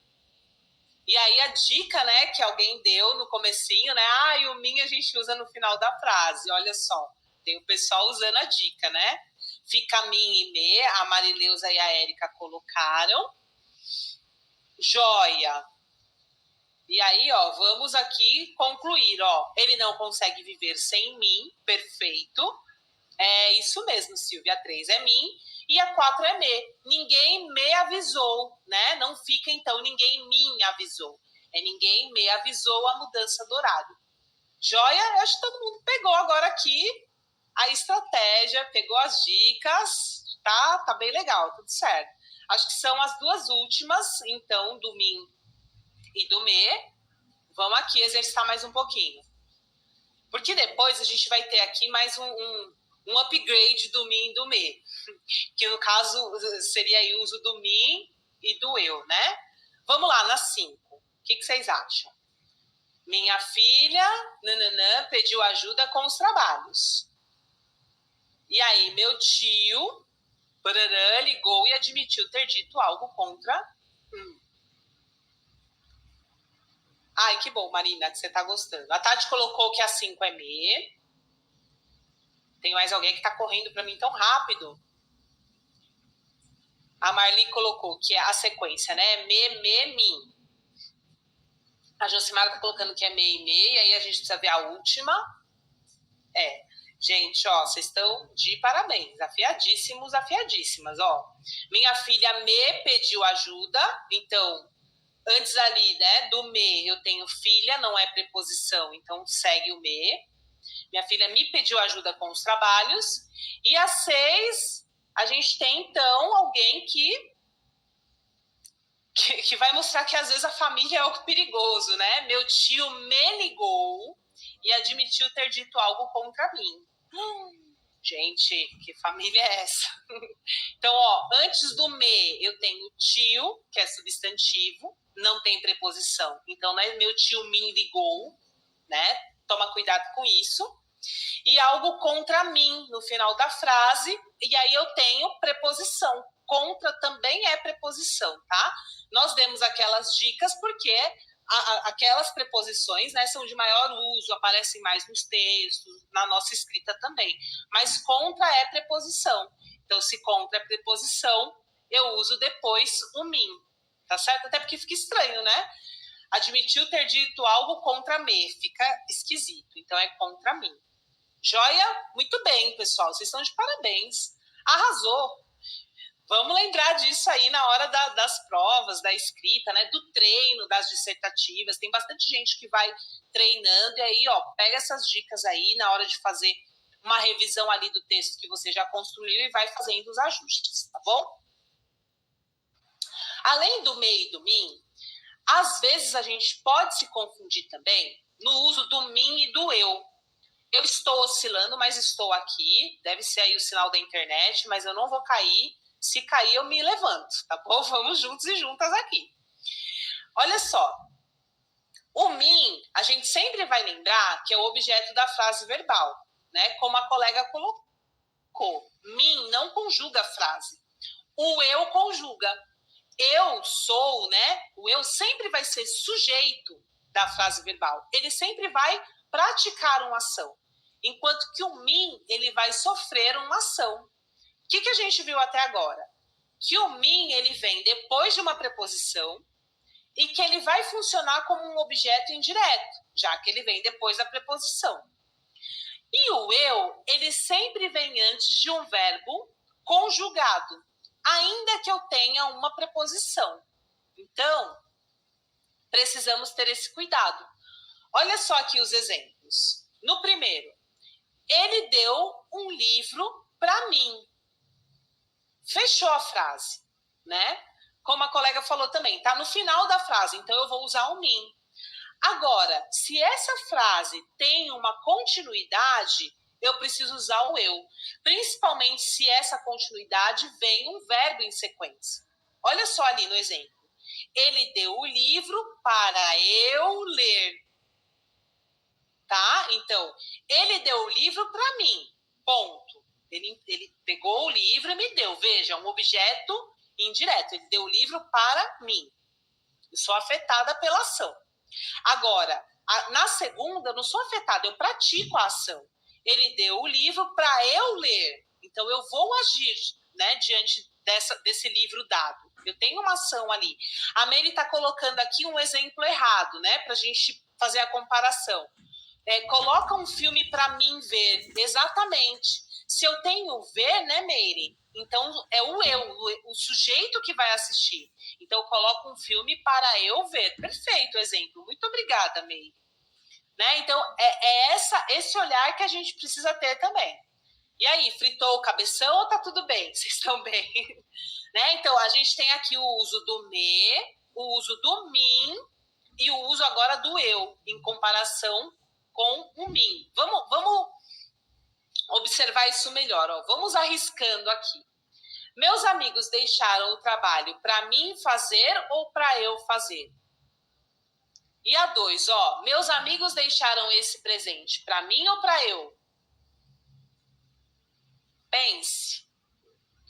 E aí a dica, né, que alguém deu no comecinho, né? Ah, e o mim a gente usa no final da frase. Olha só. Tem o pessoal usando a dica, né? Fica mim e me. A Marileuza e a Érica colocaram. Joia. E aí, ó, vamos aqui concluir, ó. Ele não consegue viver sem mim, perfeito. É isso mesmo, Silvia. A 3 é mim e a 4 é me. Ninguém me avisou, né? Não fica, então, ninguém me avisou. É ninguém me avisou a mudança do horário. Joia? Eu acho que todo mundo pegou agora aqui a estratégia, pegou as dicas, tá? Tá bem legal, tudo certo. Acho que são as duas últimas, então, do mim e do me. Vamos aqui exercitar mais um pouquinho. Porque depois a gente vai ter aqui mais um upgrade do mim e do me. Que no caso seria aí o uso do mim e do eu, né? Vamos lá, na 5. O que vocês acham? Minha filha, nananã, pediu ajuda com os trabalhos. E aí, meu tio, bararã, ligou e admitiu ter dito algo contra. Ai, que bom, Marina, que você tá gostando. A Tati colocou que a 5 é me. Tem mais alguém que tá correndo pra mim tão rápido. A Marli colocou que é a sequência, né? Me, mim. A Josimara tá colocando que é me e me. E aí a gente precisa ver a última. Gente, ó, vocês estão de parabéns. Afiadíssimos, afiadíssimas, ó. Minha filha me pediu ajuda. Então, antes ali, né, do me, eu tenho filha, não é preposição. Então, segue o me. Minha filha me pediu ajuda com os trabalhos. E a 6, a gente tem, então, alguém que vai mostrar que, às vezes, a família é algo perigoso, né? Meu tio me ligou e admitiu ter dito algo contra mim. Gente, que família é essa? Então, ó, antes do me, eu tenho tio, que é substantivo, não tem preposição. Então, não é meu tio me ligou, né? Toma cuidado com isso. E algo contra mim no final da frase, e aí eu tenho preposição. Contra também é preposição, tá? Nós demos aquelas dicas porque aquelas preposições, né, são de maior uso, aparecem mais nos textos, na nossa escrita também. Mas contra é preposição. Então, se contra é preposição, eu uso depois o mim, tá certo? Até porque fica estranho, né? Admitiu ter dito algo contra me, fica esquisito. Então, é contra mim. Joia? Muito bem, pessoal. Vocês estão de parabéns. Arrasou. Vamos lembrar disso aí na hora das provas, da escrita, né? Do treino, das dissertativas. Tem bastante gente que vai treinando. E aí, ó, pega essas dicas aí na hora de fazer uma revisão ali do texto que você já construiu e vai fazendo os ajustes, tá bom? Além do me e do mim, às vezes a gente pode se confundir também no uso do mim e do eu. Eu estou oscilando, mas estou aqui. Deve ser aí o sinal da internet, mas eu não vou cair. Se cair, eu me levanto, tá bom? Vamos juntos e juntas aqui. Olha só. O mim, a gente sempre vai lembrar que é o objeto da frase verbal, né? Como a colega colocou. Mim não conjuga a frase. O eu conjuga. Eu sou, né? O eu sempre vai ser sujeito da frase verbal. Ele sempre vai praticar uma ação. Enquanto que o mim, ele vai sofrer uma ação. O que a gente viu até agora? Que o mim, ele vem depois de uma preposição e que ele vai funcionar como um objeto indireto, já que ele vem depois da preposição. E o eu, ele sempre vem antes de um verbo conjugado, ainda que eu tenha uma preposição. Então, precisamos ter esse cuidado. Olha só aqui os exemplos. No primeiro, ele deu um livro para mim. Fechou a frase, né? Como a colega falou também, tá no final da frase, então eu vou usar o mim. Agora, se essa frase tem uma continuidade, eu preciso usar o eu. Principalmente se essa continuidade vem um verbo em sequência. Olha só ali no exemplo. Ele deu o livro para eu ler. Tá? então, ele deu o livro para mim, ponto. Ele pegou o livro e me deu. Veja, um objeto indireto. Ele deu o livro para mim. Eu sou afetada pela ação. Agora, na segunda, eu não sou afetada, eu pratico a ação. Ele deu o livro para eu ler. Então, eu vou agir, né, diante desse livro dado. Eu tenho uma ação ali. A Meire está colocando aqui um exemplo errado, né, para a gente fazer a comparação. Coloca um filme para mim ver. Exatamente. Se eu tenho ver, né, Meire? Então, é o sujeito que vai assistir. Então, eu coloco um filme para eu ver. Perfeito exemplo. Muito obrigada, Meire. Né? Então, esse olhar que a gente precisa ter também. E aí, fritou o cabeção ou tá tudo bem? Vocês estão bem? Né? Então, a gente tem aqui o uso do me, o uso do mim e o uso agora do eu, em comparação com o mim. Vamos observar isso melhor. Ó. Vamos arriscando aqui. Meus amigos deixaram o trabalho para mim fazer ou para eu fazer? E a 2, ó, meus amigos deixaram esse presente para mim ou para eu? Pense.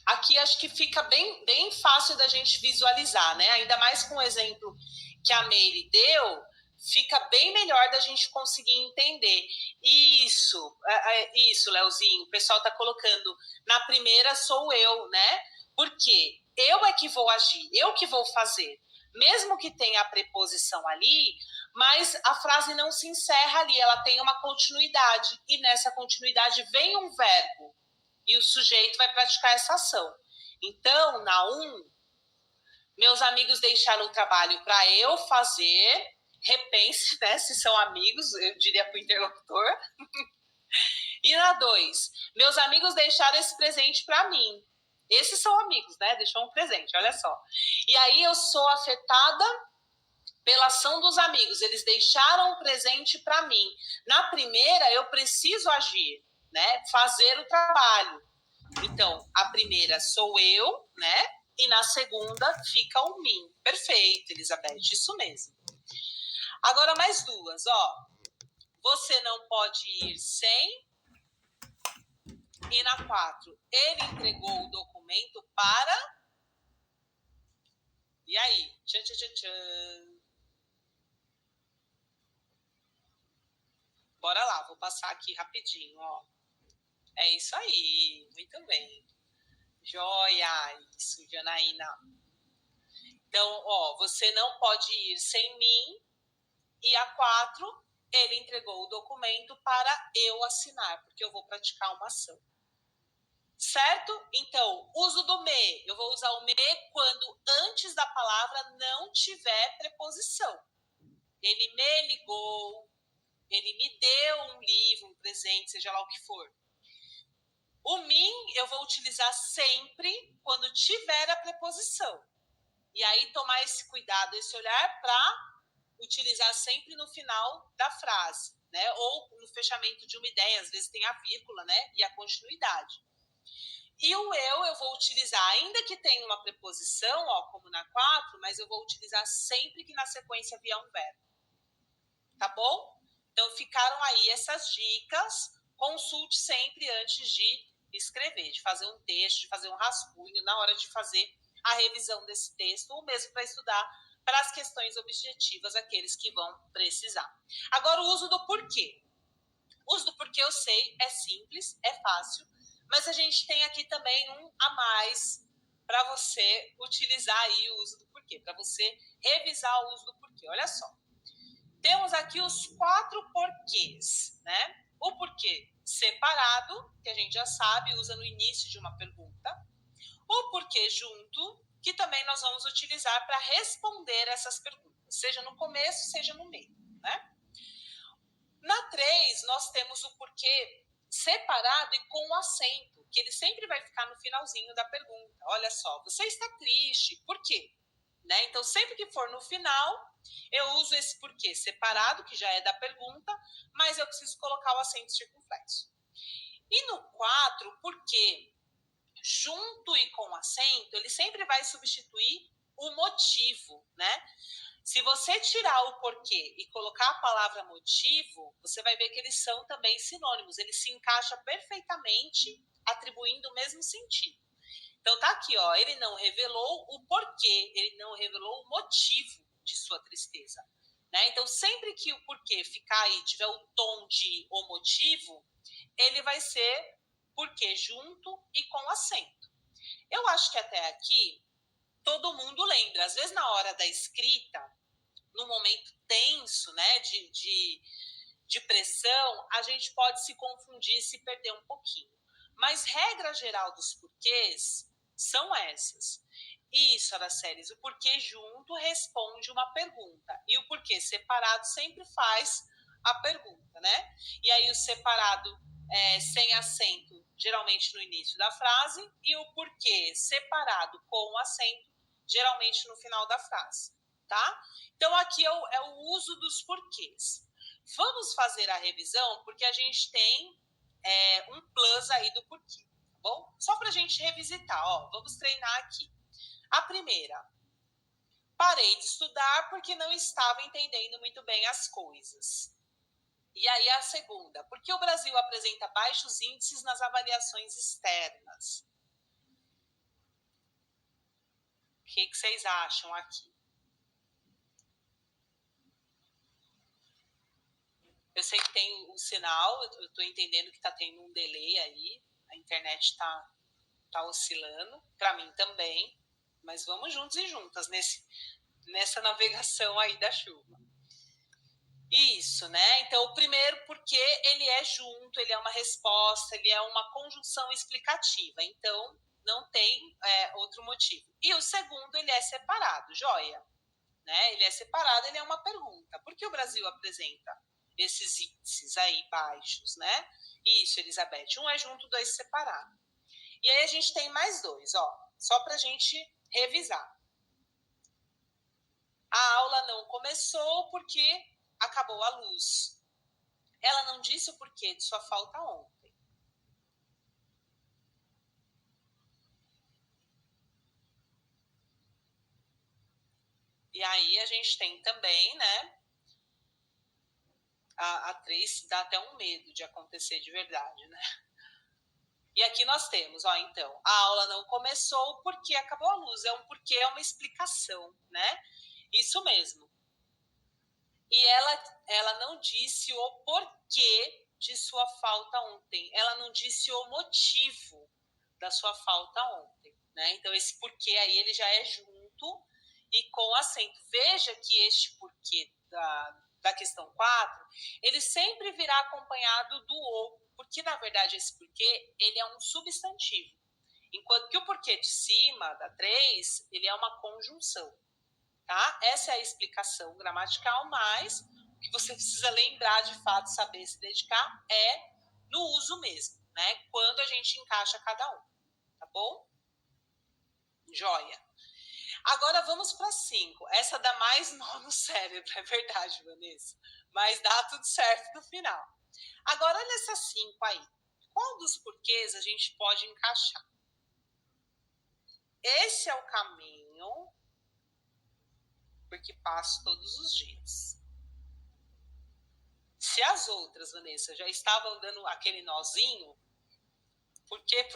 Aqui acho que fica bem fácil da gente visualizar, né? Ainda mais com o exemplo que a Meire deu, fica bem melhor da gente conseguir entender. Isso, Leozinho, o pessoal está colocando, na primeira sou eu, né? Porque eu é que vou agir, eu que vou fazer. Mesmo que tenha a preposição ali, mas a frase não se encerra ali, ela tem uma continuidade, e nessa continuidade vem um verbo, e o sujeito vai praticar essa ação. Então, na 1, meus amigos deixaram o trabalho para eu fazer, repense, né, se são amigos, eu diria para o interlocutor. E na 2, meus amigos deixaram esse presente para mim. Esses são amigos, né? Deixou um presente, olha só. E aí eu sou afetada pela ação dos amigos. Eles deixaram um presente para mim. Na primeira, eu preciso agir, né? Fazer o trabalho. Então, a primeira sou eu, né? E na segunda fica o mim. Perfeito, Elizabeth, isso mesmo. Agora mais 2, ó. Você não pode ir sem. E na 4, ele entregou o documento para. E aí? Tchan, tchan, tchan, tchan. Bora lá, vou passar aqui rapidinho, ó. É isso aí, muito bem. Joia, isso, Janaína. Então, ó, você não pode ir sem mim. E a 4, ele entregou o documento para eu assinar, porque eu vou praticar uma ação. Certo? Então, uso do me. Eu vou usar o me quando antes da palavra não tiver preposição. Ele me ligou, ele me deu um livro, um presente, seja lá o que for. O mim eu vou utilizar sempre quando tiver a preposição. E aí tomar esse cuidado, esse olhar para utilizar sempre no final da frase, né? Ou no fechamento de uma ideia, às vezes tem a vírgula, né? E a continuidade. E o eu vou utilizar, ainda que tenha uma preposição, ó, como na 4, mas eu vou utilizar sempre que na sequência vier um verbo. Tá bom? Então, ficaram aí essas dicas. Consulte sempre antes de escrever, de fazer um texto, de fazer um rascunho, na hora de fazer a revisão desse texto, ou mesmo para estudar para as questões objetivas, aqueles que vão precisar. Agora, o uso do porquê. O uso do porquê, eu sei, é simples, é fácil, mas a gente tem aqui também um a mais para você utilizar aí o uso do porquê, para você revisar o uso do porquê. Olha só. Temos aqui os 4 porquês, né? O porquê separado, que a gente já sabe, usa no início de uma pergunta. O porquê junto, que também nós vamos utilizar para responder essas perguntas, seja no começo, seja no meio, né? Na 3, nós temos o porquê separado e com acento, que ele sempre vai ficar no finalzinho da pergunta. Olha só, você está triste, por quê? Né? Então, sempre que for no final, eu uso esse porquê separado, que já é da pergunta, mas eu preciso colocar o acento circunflexo. E no 4, porquê junto e com acento, ele sempre vai substituir o motivo, né? Se você tirar o porquê e colocar a palavra motivo, você vai ver que eles são também sinônimos. Eles se encaixam perfeitamente, atribuindo o mesmo sentido. Então tá aqui, ó. Ele não revelou o porquê, ele não revelou o motivo de sua tristeza. Né? Então, sempre que o porquê ficar aí, tiver o tom de o motivo, ele vai ser porquê junto e com acento. Eu acho que até aqui todo mundo lembra. Às vezes, na hora da escrita, no momento tenso, né, de pressão, a gente pode se confundir e se perder um pouquinho. Mas regra geral dos porquês são essas. Isso, Araceles, o porquê junto responde uma pergunta. E o porquê separado sempre faz a pergunta, né? E aí o separado sem acento, geralmente no início da frase, e o porquê separado com acento, geralmente no final da frase, tá? Então aqui é o uso dos porquês. Vamos fazer a revisão, porque a gente tem um plus aí do porquê, tá bom? Só para a gente revisitar, ó, vamos treinar aqui. A primeira, parei de estudar porque não estava entendendo muito bem as coisas. E aí a segunda, porque o Brasil apresenta baixos índices nas avaliações externas. O que vocês acham aqui? Eu sei que tem um sinal, eu estou entendendo que está tendo um delay aí, a internet está oscilando, para mim também, mas vamos juntos e juntas nessa navegação aí da chuva. Isso, né? Então, o primeiro, porque ele é junto, ele é uma resposta, ele é uma conjunção explicativa. Então, não tem outro motivo. E o segundo, ele é separado, joia. Né? Ele é separado, ele é uma pergunta. Por que o Brasil apresenta esses índices aí baixos, né? Isso, Elizabeth. Um é junto, dois separado. E aí a gente tem mais dois, ó. Só pra gente revisar. A aula não começou porque acabou a luz. Ela não disse o porquê de sua falta ontem. E aí a gente tem também, né? A 3 dá até um medo de acontecer de verdade, né? E aqui nós temos, ó, então, a aula não começou porque acabou a luz. É um porquê, é uma explicação, né? Isso mesmo. E ela não disse o porquê de sua falta ontem. Ela não disse o motivo da sua falta ontem, né? Então, esse porquê aí, ele já é junto e com acento. Veja que este porquê da questão 4, ele sempre virá acompanhado do o, porque, na verdade, esse porquê, ele é um substantivo. Enquanto que o porquê de cima, da 3, ele é uma conjunção, tá? Essa é a explicação gramatical, mas o que você precisa lembrar, de fato, saber se dedicar, é no uso mesmo, né? Quando a gente encaixa cada um, tá bom? Joia. Agora vamos para 5. Essa dá mais nó no cérebro, é verdade, Vanessa. Mas dá tudo certo no final. Agora, olha essa 5 aí. Qual dos porquês a gente pode encaixar? Esse é o caminho porque passo todos os dias. Se as outras, Vanessa, já estavam dando aquele nozinho, por quê?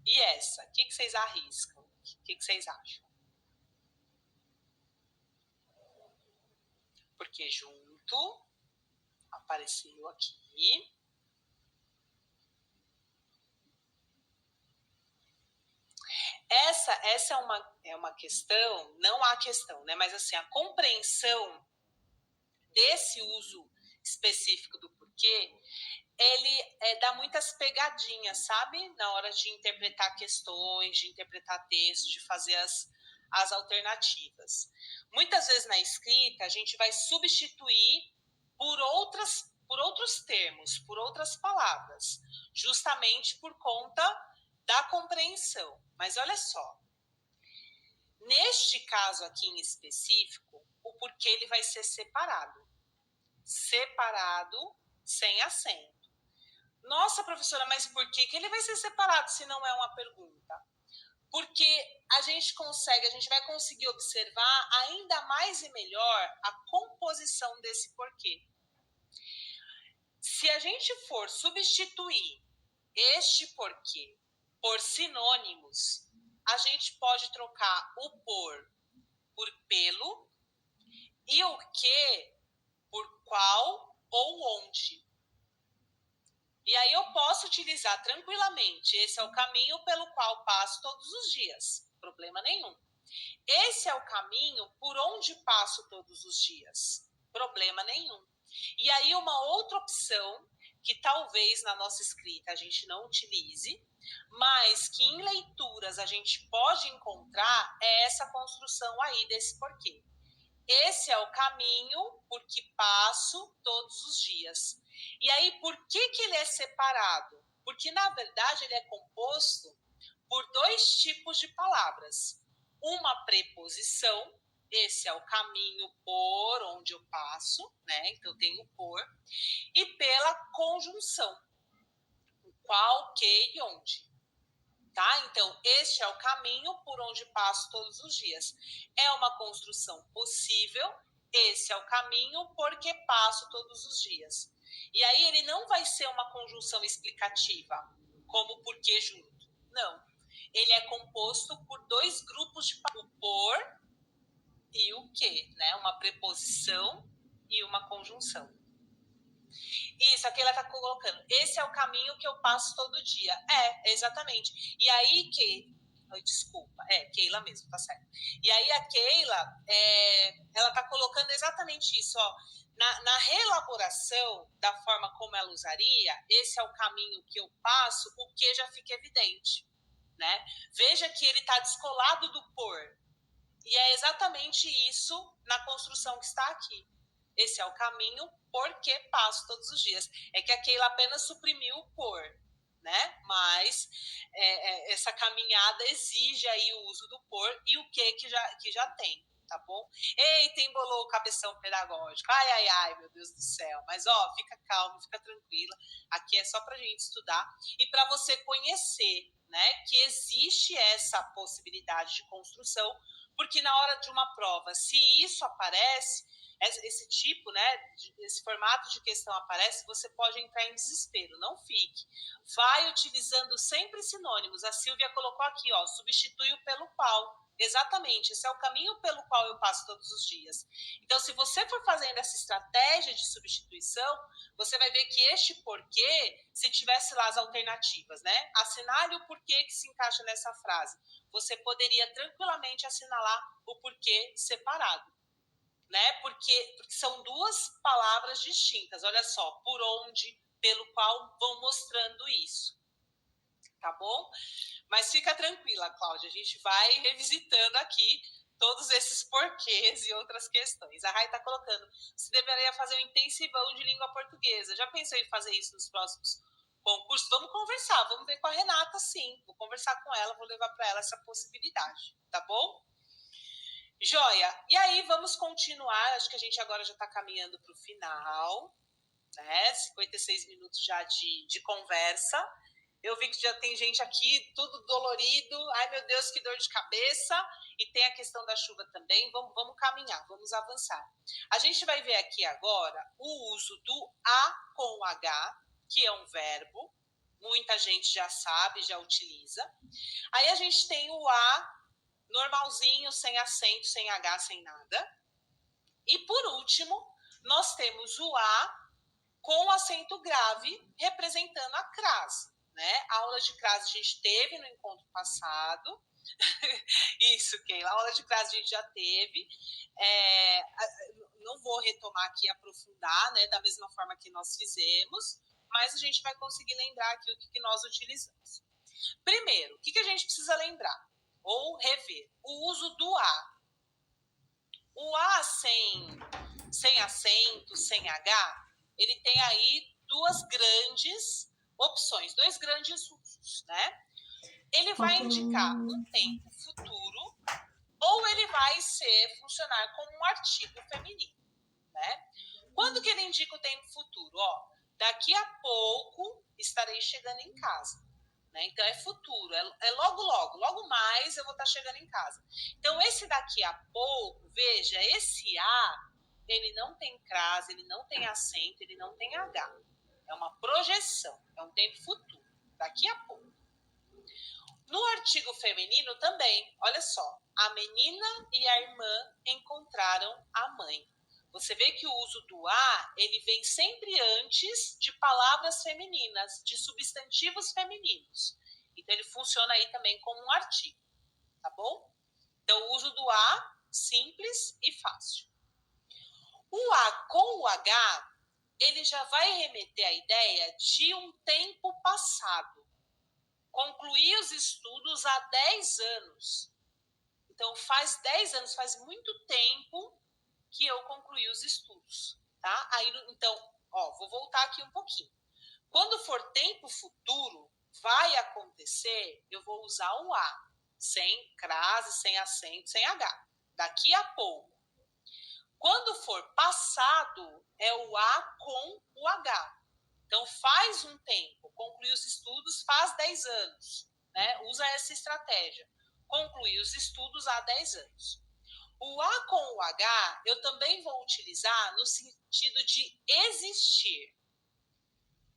E essa? O que vocês arriscam? O que vocês acham? Porque junto apareceu aqui. Essa é uma questão, não há questão, né? Mas assim, a compreensão desse uso específico do porquê, ele dá muitas pegadinhas, sabe? Na hora de interpretar questões, de interpretar textos, de fazer as alternativas. Muitas vezes na escrita, a gente vai substituir por outros termos, por outras palavras, justamente por conta da compreensão. Mas olha só, neste caso aqui em específico, o porquê ele vai ser separado. Separado, sem acento. Nossa, professora, mas por que ele vai ser separado se não é uma pergunta? porque a gente vai conseguir observar ainda mais e melhor a composição desse porquê. Se a gente for substituir este porquê por sinônimos, a gente pode trocar o por pelo e o que por qual ou onde. E aí eu posso utilizar tranquilamente, esse é o caminho pelo qual passo todos os dias, problema nenhum. Esse é o caminho por onde passo todos os dias, problema nenhum. E aí uma outra opção, que talvez na nossa escrita a gente não utilize, mas que em leituras a gente pode encontrar, é essa construção aí desse porquê. Esse é o caminho por que passo todos os dias. E aí, por que ele é separado? Porque, na verdade, ele é composto por dois tipos de palavras. Uma preposição, esse é o caminho por onde eu passo, né? Então, eu tenho por. E pela conjunção, qual, que e onde. Tá? Então, este é o caminho por onde passo todos os dias. É uma construção possível, esse é o caminho porque passo todos os dias. E aí ele não vai ser uma conjunção explicativa, como porque junto. Não. Ele é composto por dois grupos de palavras, o por e o que, né? Uma preposição e uma conjunção. Isso, aqui ela tá colocando. Esse é o caminho que eu passo todo dia. Exatamente. E aí, desculpa, Keila mesmo, tá certo. E aí a Keila, ela tá colocando exatamente isso, ó. Na reelaboração da forma como ela usaria, esse é o caminho que eu passo, o que já fica evidente, né? Veja que ele tá descolado do por. E é exatamente isso na construção que está aqui. Esse é o caminho porque passo todos os dias. É que a Keila apenas suprimiu o por, né? Mas essa caminhada exige aí o uso do por e o que já tem, tá bom? Eita, embolou o cabeção pedagógico. Ai, meu Deus do céu. Mas, ó, fica calmo, fica tranquila. Aqui é só pra gente estudar e para você conhecer, né, que existe essa possibilidade de construção, porque na hora de uma prova, se isso aparece, esse tipo, né, esse formato de questão aparece, você pode entrar em desespero, não fique. Vai utilizando sempre sinônimos. A Silvia colocou aqui, ó, substitui o pelo qual. Exatamente, esse é o caminho pelo qual eu passo todos os dias. Então, se você for fazendo essa estratégia de substituição, você vai ver que este porquê, se tivesse lá as alternativas, né? Assinale o porquê que se encaixa nessa frase. Você poderia tranquilamente assinalar o porquê separado, né? Porque são duas palavras distintas. Olha só, por onde, pelo qual vão mostrando isso. Tá bom? Mas fica tranquila, Cláudia, a gente vai revisitando aqui todos esses porquês e outras questões. A Rai está colocando, você deveria fazer um intensivão de língua portuguesa. Já pensou em fazer isso nos próximos concursos? Vamos conversar, vamos ver com a Renata, sim. Vou conversar com ela, vou levar para ela essa possibilidade, tá bom? Joia, e aí vamos continuar, acho que a gente agora já está caminhando para o final, né? 56 minutos já de conversa. Eu vi que já tem gente aqui, tudo dolorido. Ai, meu Deus, que dor de cabeça. E tem a questão da chuva também. Vamos caminhar, vamos avançar. A gente vai ver aqui agora o uso do A com H, que é um verbo. Muita gente já sabe, já utiliza. Aí a gente tem o A normalzinho, sem acento, sem H, sem nada. E por último, nós temos o A com acento grave, representando a crase. Né? A aula de crase a gente teve no encontro passado. Isso, Keila. A aula de crase a gente já teve. Não vou retomar aqui e aprofundar, né, da mesma forma que nós fizemos, mas a gente vai conseguir lembrar aqui o que nós utilizamos. Primeiro, o que a gente precisa lembrar? Ou rever? O uso do A. O A sem acento, sem H, ele tem aí duas grandes opções, dois grandes usos, né? Ele vai indicar um tempo futuro ou ele vai funcionar como um artigo feminino, né? Quando que ele indica o tempo futuro? Ó, daqui a pouco estarei chegando em casa, né? Então, é futuro, é logo, logo. Logo mais eu vou estar chegando em casa. Então, esse daqui a pouco, veja, esse A, ele não tem crase, ele não tem acento, ele não tem H. É uma projeção, é um tempo futuro, daqui a pouco. No artigo feminino também, olha só, a menina e a irmã encontraram a mãe. Você vê que o uso do a, ele vem sempre antes de palavras femininas, de substantivos femininos. Então, ele funciona aí também como um artigo, tá bom? Então, o uso do a, simples e fácil. O a com o h, ele já vai remeter à ideia de um tempo passado. Concluí os estudos há 10 anos. Então, faz 10 anos, faz muito tempo que eu concluí os estudos, tá? Aí, então, vou voltar aqui um pouquinho. Quando for tempo futuro, vai acontecer, eu vou usar o a, sem crase, sem acento, sem h. Daqui a pouco. Quando for passado, é o a com o h. Então, faz um tempo, concluí os estudos faz 10 anos, né? Usa essa estratégia. Concluí os estudos há 10 anos. O A com o H, eu também vou utilizar no sentido de existir.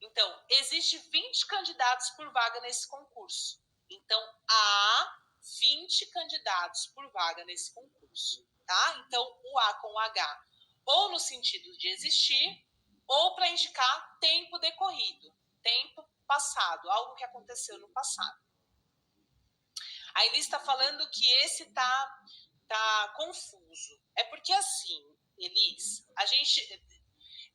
Então, existe 20 candidatos por vaga nesse concurso. Então, há 20 candidatos por vaga nesse concurso, tá? Então, o A com o H, ou no sentido de existir, ou para indicar tempo decorrido, tempo passado, algo que aconteceu no passado. A Elis está falando que esse tá confuso. É porque assim, Elis, a gente...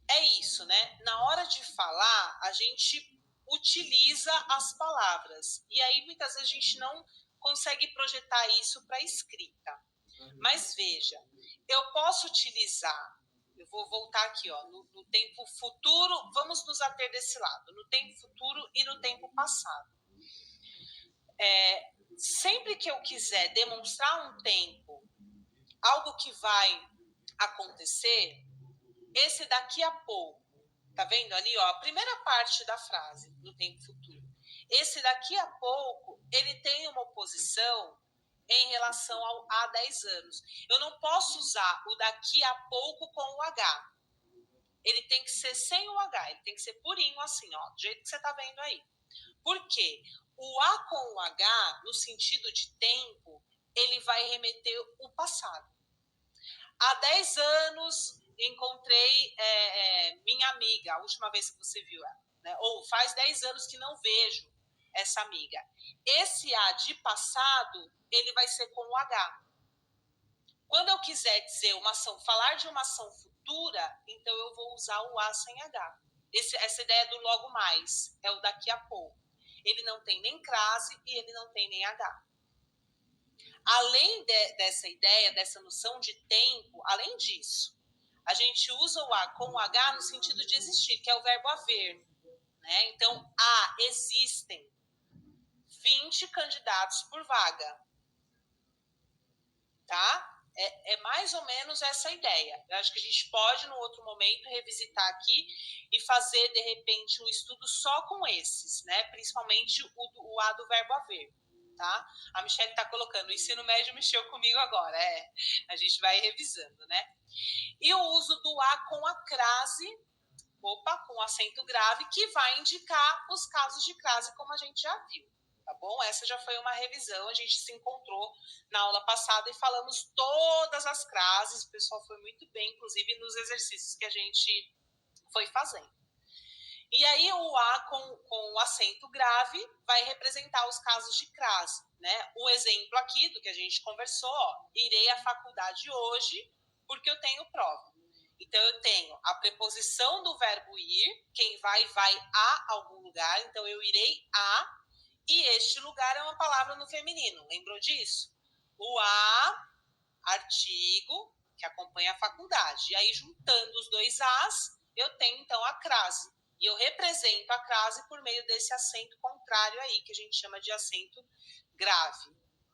É isso, né? Na hora de falar, a gente utiliza as palavras. E aí, muitas vezes, a gente não consegue projetar isso para escrita. Mas veja, eu posso utilizar... Eu vou voltar aqui, no tempo futuro, vamos nos ater desse lado, no tempo futuro e no tempo passado. Sempre que eu quiser demonstrar um tempo, algo que vai acontecer, esse daqui a pouco, tá vendo ali, a primeira parte da frase, no tempo futuro. Esse daqui a pouco, ele tem uma oposição em relação ao há 10 anos. Eu não posso usar o daqui a pouco com o H. Ele tem que ser sem o H, ele tem que ser purinho assim, do jeito que você tá vendo aí. Por quê? O A com o H, no sentido de tempo, ele vai remeter o passado. Há 10 anos encontrei minha amiga, a última vez que você viu ela, né? Ou faz 10 anos que não vejo essa amiga. Esse A de passado, ele vai ser com o H. Quando eu quiser dizer uma ação, falar de uma ação futura, então eu vou usar o A sem H. Essa ideia do logo mais, é o daqui a pouco. Ele não tem nem crase e ele não tem nem H. Além dessa ideia, dessa noção de tempo, além disso, a gente usa o A com o H no sentido de existir, que é o verbo haver, né? Então, existem 20 candidatos por vaga, tá? É mais ou menos essa ideia. Eu acho que a gente pode, no outro momento, revisitar aqui e fazer, de repente, um estudo só com esses, né? Principalmente o A do verbo haver. Tá? A Michelle está colocando, o ensino médio mexeu comigo agora, a gente vai revisando, né? E o uso do A com a crase, com acento grave, que vai indicar os casos de crase, como a gente já viu, tá bom? Essa já foi uma revisão, a gente se encontrou na aula passada e falamos todas as crases, o pessoal foi muito bem, inclusive nos exercícios que a gente foi fazendo. E aí o A com o acento grave vai representar os casos de crase, né? O exemplo aqui do que a gente conversou, irei à faculdade hoje porque eu tenho prova. Então eu tenho a preposição do verbo ir, quem vai a algum lugar, então eu irei a, e este lugar é uma palavra no feminino, lembrou disso? O a, artigo, que acompanha a faculdade. E aí juntando os dois as, eu tenho então a crase. E eu represento a crase por meio desse acento contrário aí, que a gente chama de acento grave.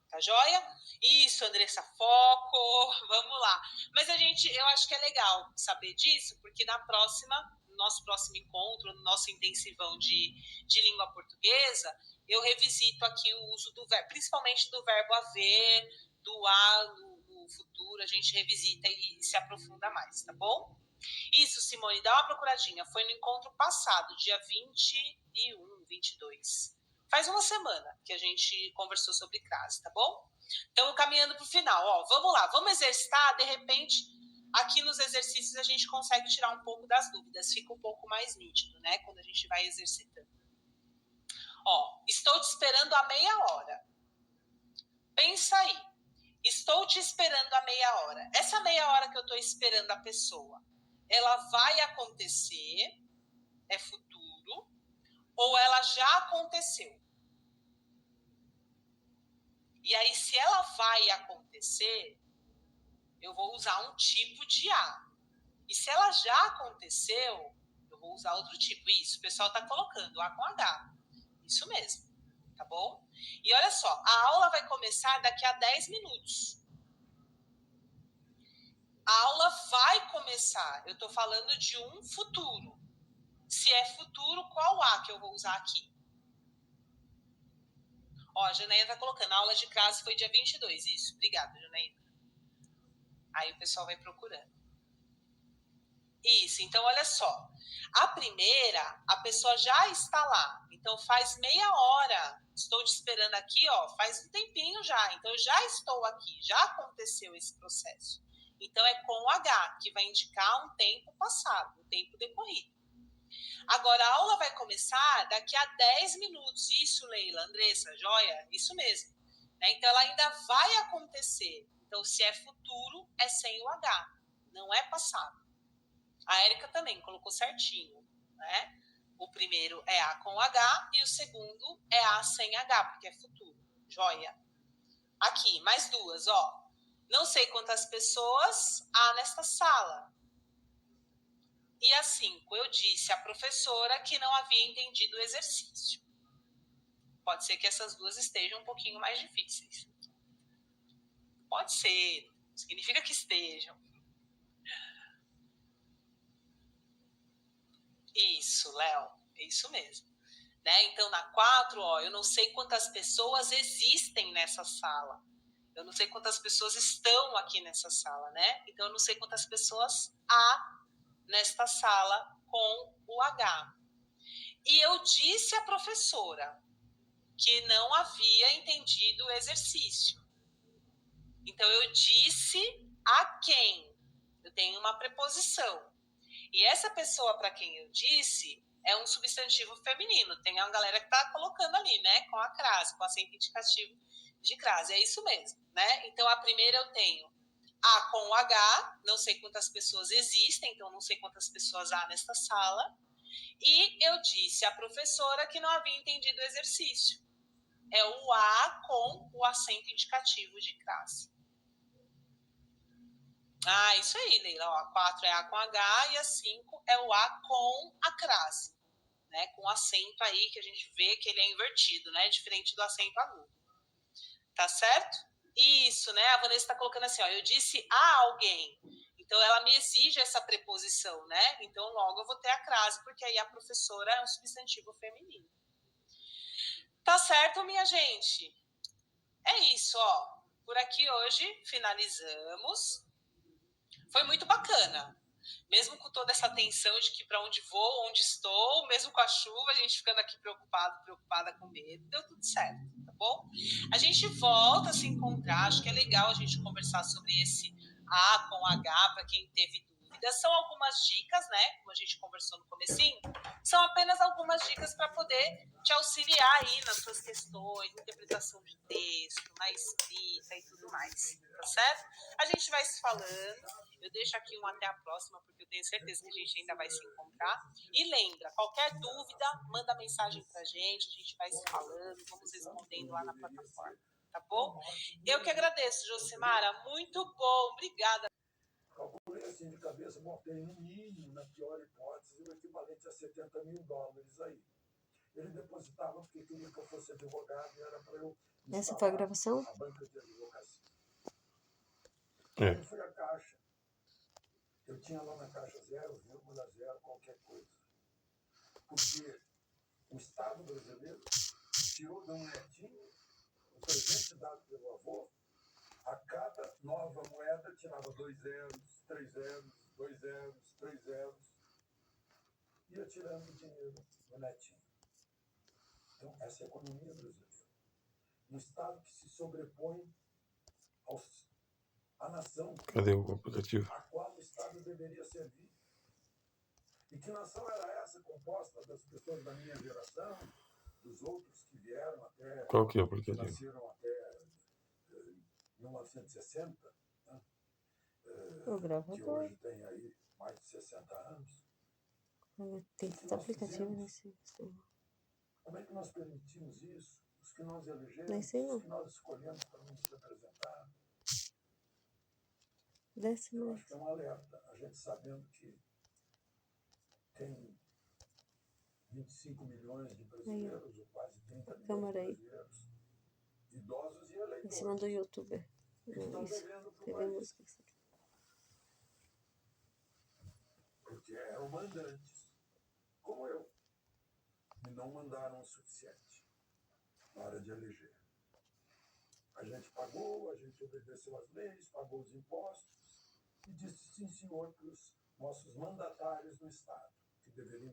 Tá joia? Isso, Andressa, foco, vamos lá. Mas eu acho que é legal saber disso, porque na próxima, nosso próximo encontro, no nosso intensivão de língua portuguesa, eu revisito aqui o uso do verbo, principalmente do verbo haver, do a, no futuro, a gente revisita e se aprofunda mais, tá bom? Isso, Simone, dá uma procuradinha. Foi no encontro passado, dia 21, 22. Faz uma semana que a gente conversou sobre crase, tá bom? Então, caminhando para o final, ó, vamos lá, vamos exercitar, de repente, aqui nos exercícios a gente consegue tirar um pouco das dúvidas, fica um pouco mais nítido, né, quando a gente vai exercitando. Ó, estou te esperando há meia hora. Pensa aí, estou te esperando há meia hora. Essa meia hora que eu estou esperando a pessoa, ela vai acontecer, é futuro, ou ela já aconteceu? E aí, se ela vai acontecer, eu vou usar um tipo de A. E se ela já aconteceu, eu vou usar outro tipo. Isso, o pessoal está colocando A com H. Isso mesmo, tá bom? E olha só, a aula vai começar daqui a 10 minutos. A aula vai começar, eu estou falando de um futuro. Se é futuro, qual A que eu vou usar aqui? Ó, a Janaína tá colocando, a aula de crase foi dia 22, isso. Obrigada, Janaína. Aí o pessoal vai procurando. Isso, então olha só. A primeira, a pessoa já está lá. Então faz meia hora. Estou te esperando aqui, ó, faz um tempinho já. Então eu já estou aqui, já aconteceu esse processo. Então é com o H, que vai indicar um tempo passado, um tempo decorrido. Agora, a aula vai começar daqui a 10 minutos. Isso, Leila, Andressa, joia? Isso mesmo. Né? Então, ela ainda vai acontecer. Então, se é futuro, é sem o H. Não é passado. A Érica também colocou certinho. Né? O primeiro é A com H e o segundo é A sem H, porque é futuro. Joia. Aqui, mais duas, ó. Não sei quantas pessoas há nesta sala. E a 5, eu disse à professora que não havia entendido o exercício. Pode ser que essas duas estejam um pouquinho mais difíceis. Pode ser, significa que estejam. Isso, Léo, é isso mesmo. Né? Então, na 4, ó, eu não sei quantas pessoas existem nessa sala. Eu não sei quantas pessoas estão aqui nessa sala, né? Então, eu não sei quantas pessoas há nesta sala com o H. E eu disse à professora que não havia entendido o exercício. Então, eu disse a quem? Eu tenho uma preposição. E essa pessoa para quem eu disse é um substantivo feminino. Tem uma galera que está colocando ali, né? Com a crase, com acento indicativo de crase. É isso mesmo, né? Então, a primeira eu tenho A com o H. Não sei quantas pessoas existem, então não sei quantas pessoas há nesta sala. E eu disse à professora que não havia entendido o exercício. É o A com o acento indicativo de crase. Ah, isso aí, Leila. Ó, a 4 é A com H e a 5 é o A com a crase. Né? Com o acento aí que a gente vê que ele é invertido, né? Diferente do acento agudo. Tá certo? Isso, né? A Vanessa está colocando assim, ó. Eu disse a alguém. Então, ela me exige essa preposição, né? Então, logo eu vou ter a crase, porque aí a professora é um substantivo feminino. Tá certo, minha gente? É isso, ó. Por aqui hoje finalizamos. Foi muito bacana. Mesmo com toda essa tensão de que para onde vou, onde estou, mesmo com a chuva, a gente ficando aqui preocupada com medo, deu tudo certo, tá bom? A gente volta a se encontrar, acho que é legal a gente conversar sobre esse A com H, para quem teve dúvidas. São algumas dicas, né? Como a gente conversou no comecinho, são apenas algumas dicas para poder te auxiliar aí nas suas questões, interpretação de texto, na escrita e tudo mais, tá certo? A gente vai se falando. Eu deixo aqui um até a próxima, porque eu tenho certeza que a gente ainda vai se encontrar. E lembra, qualquer dúvida, manda mensagem pra gente, a gente vai se falando, vamos respondendo lá na plataforma, tá bom? Eu que agradeço, Josimara, muito bom, obrigada. Calculei assim de cabeça, montei no mínimo, na pior hipótese, o equivalente a $70 mil aí. Ele depositava porque queria que eu fosse advogado e era para eu Essa foi a gravação? a banca de advocacia. É. Eu fui à caixa. Eu tinha lá na caixa 0,0 qualquer coisa. Porque o Estado brasileiro tirou de um netinho o presente dado pelo avô. A cada nova moeda tirava 2 zeros, 3 zeros, 2 zeros, 3 zeros. Ia tirando dinheiro do netinho. Então, essa é a economia brasileira. Um Estado que se sobrepõe à nação Cadê o aplicativo? a qual o Estado deveria servir. E que nação era essa, composta das pessoas da minha geração, dos outros que vieram até, Qual que é o que aplicativo? nasceram até 1960, né? O Que gravador. hoje tem aí mais de 60 anos. Tem tanto aplicativo nesse. Como é que nós permitimos isso? Os que nós elegemos, Nem sei os não. que nós escolhemos para nos representar. Desce Eu mais. acho que é um alerta, a gente sabendo que tem 25 milhões de brasileiros, ou quase 30 milhões de Câmera aí. brasileiros, idosos e Em cima do eleitores, youtuber. que estão Isso. devendo para o TV país, música. porque eram mandantes, como eu, e não mandaram o suficiente na hora de eleger. A gente pagou, a gente obedeceu às leis, pagou os impostos e disse sim, senhor, para os nossos mandatários no Estado, que deveriam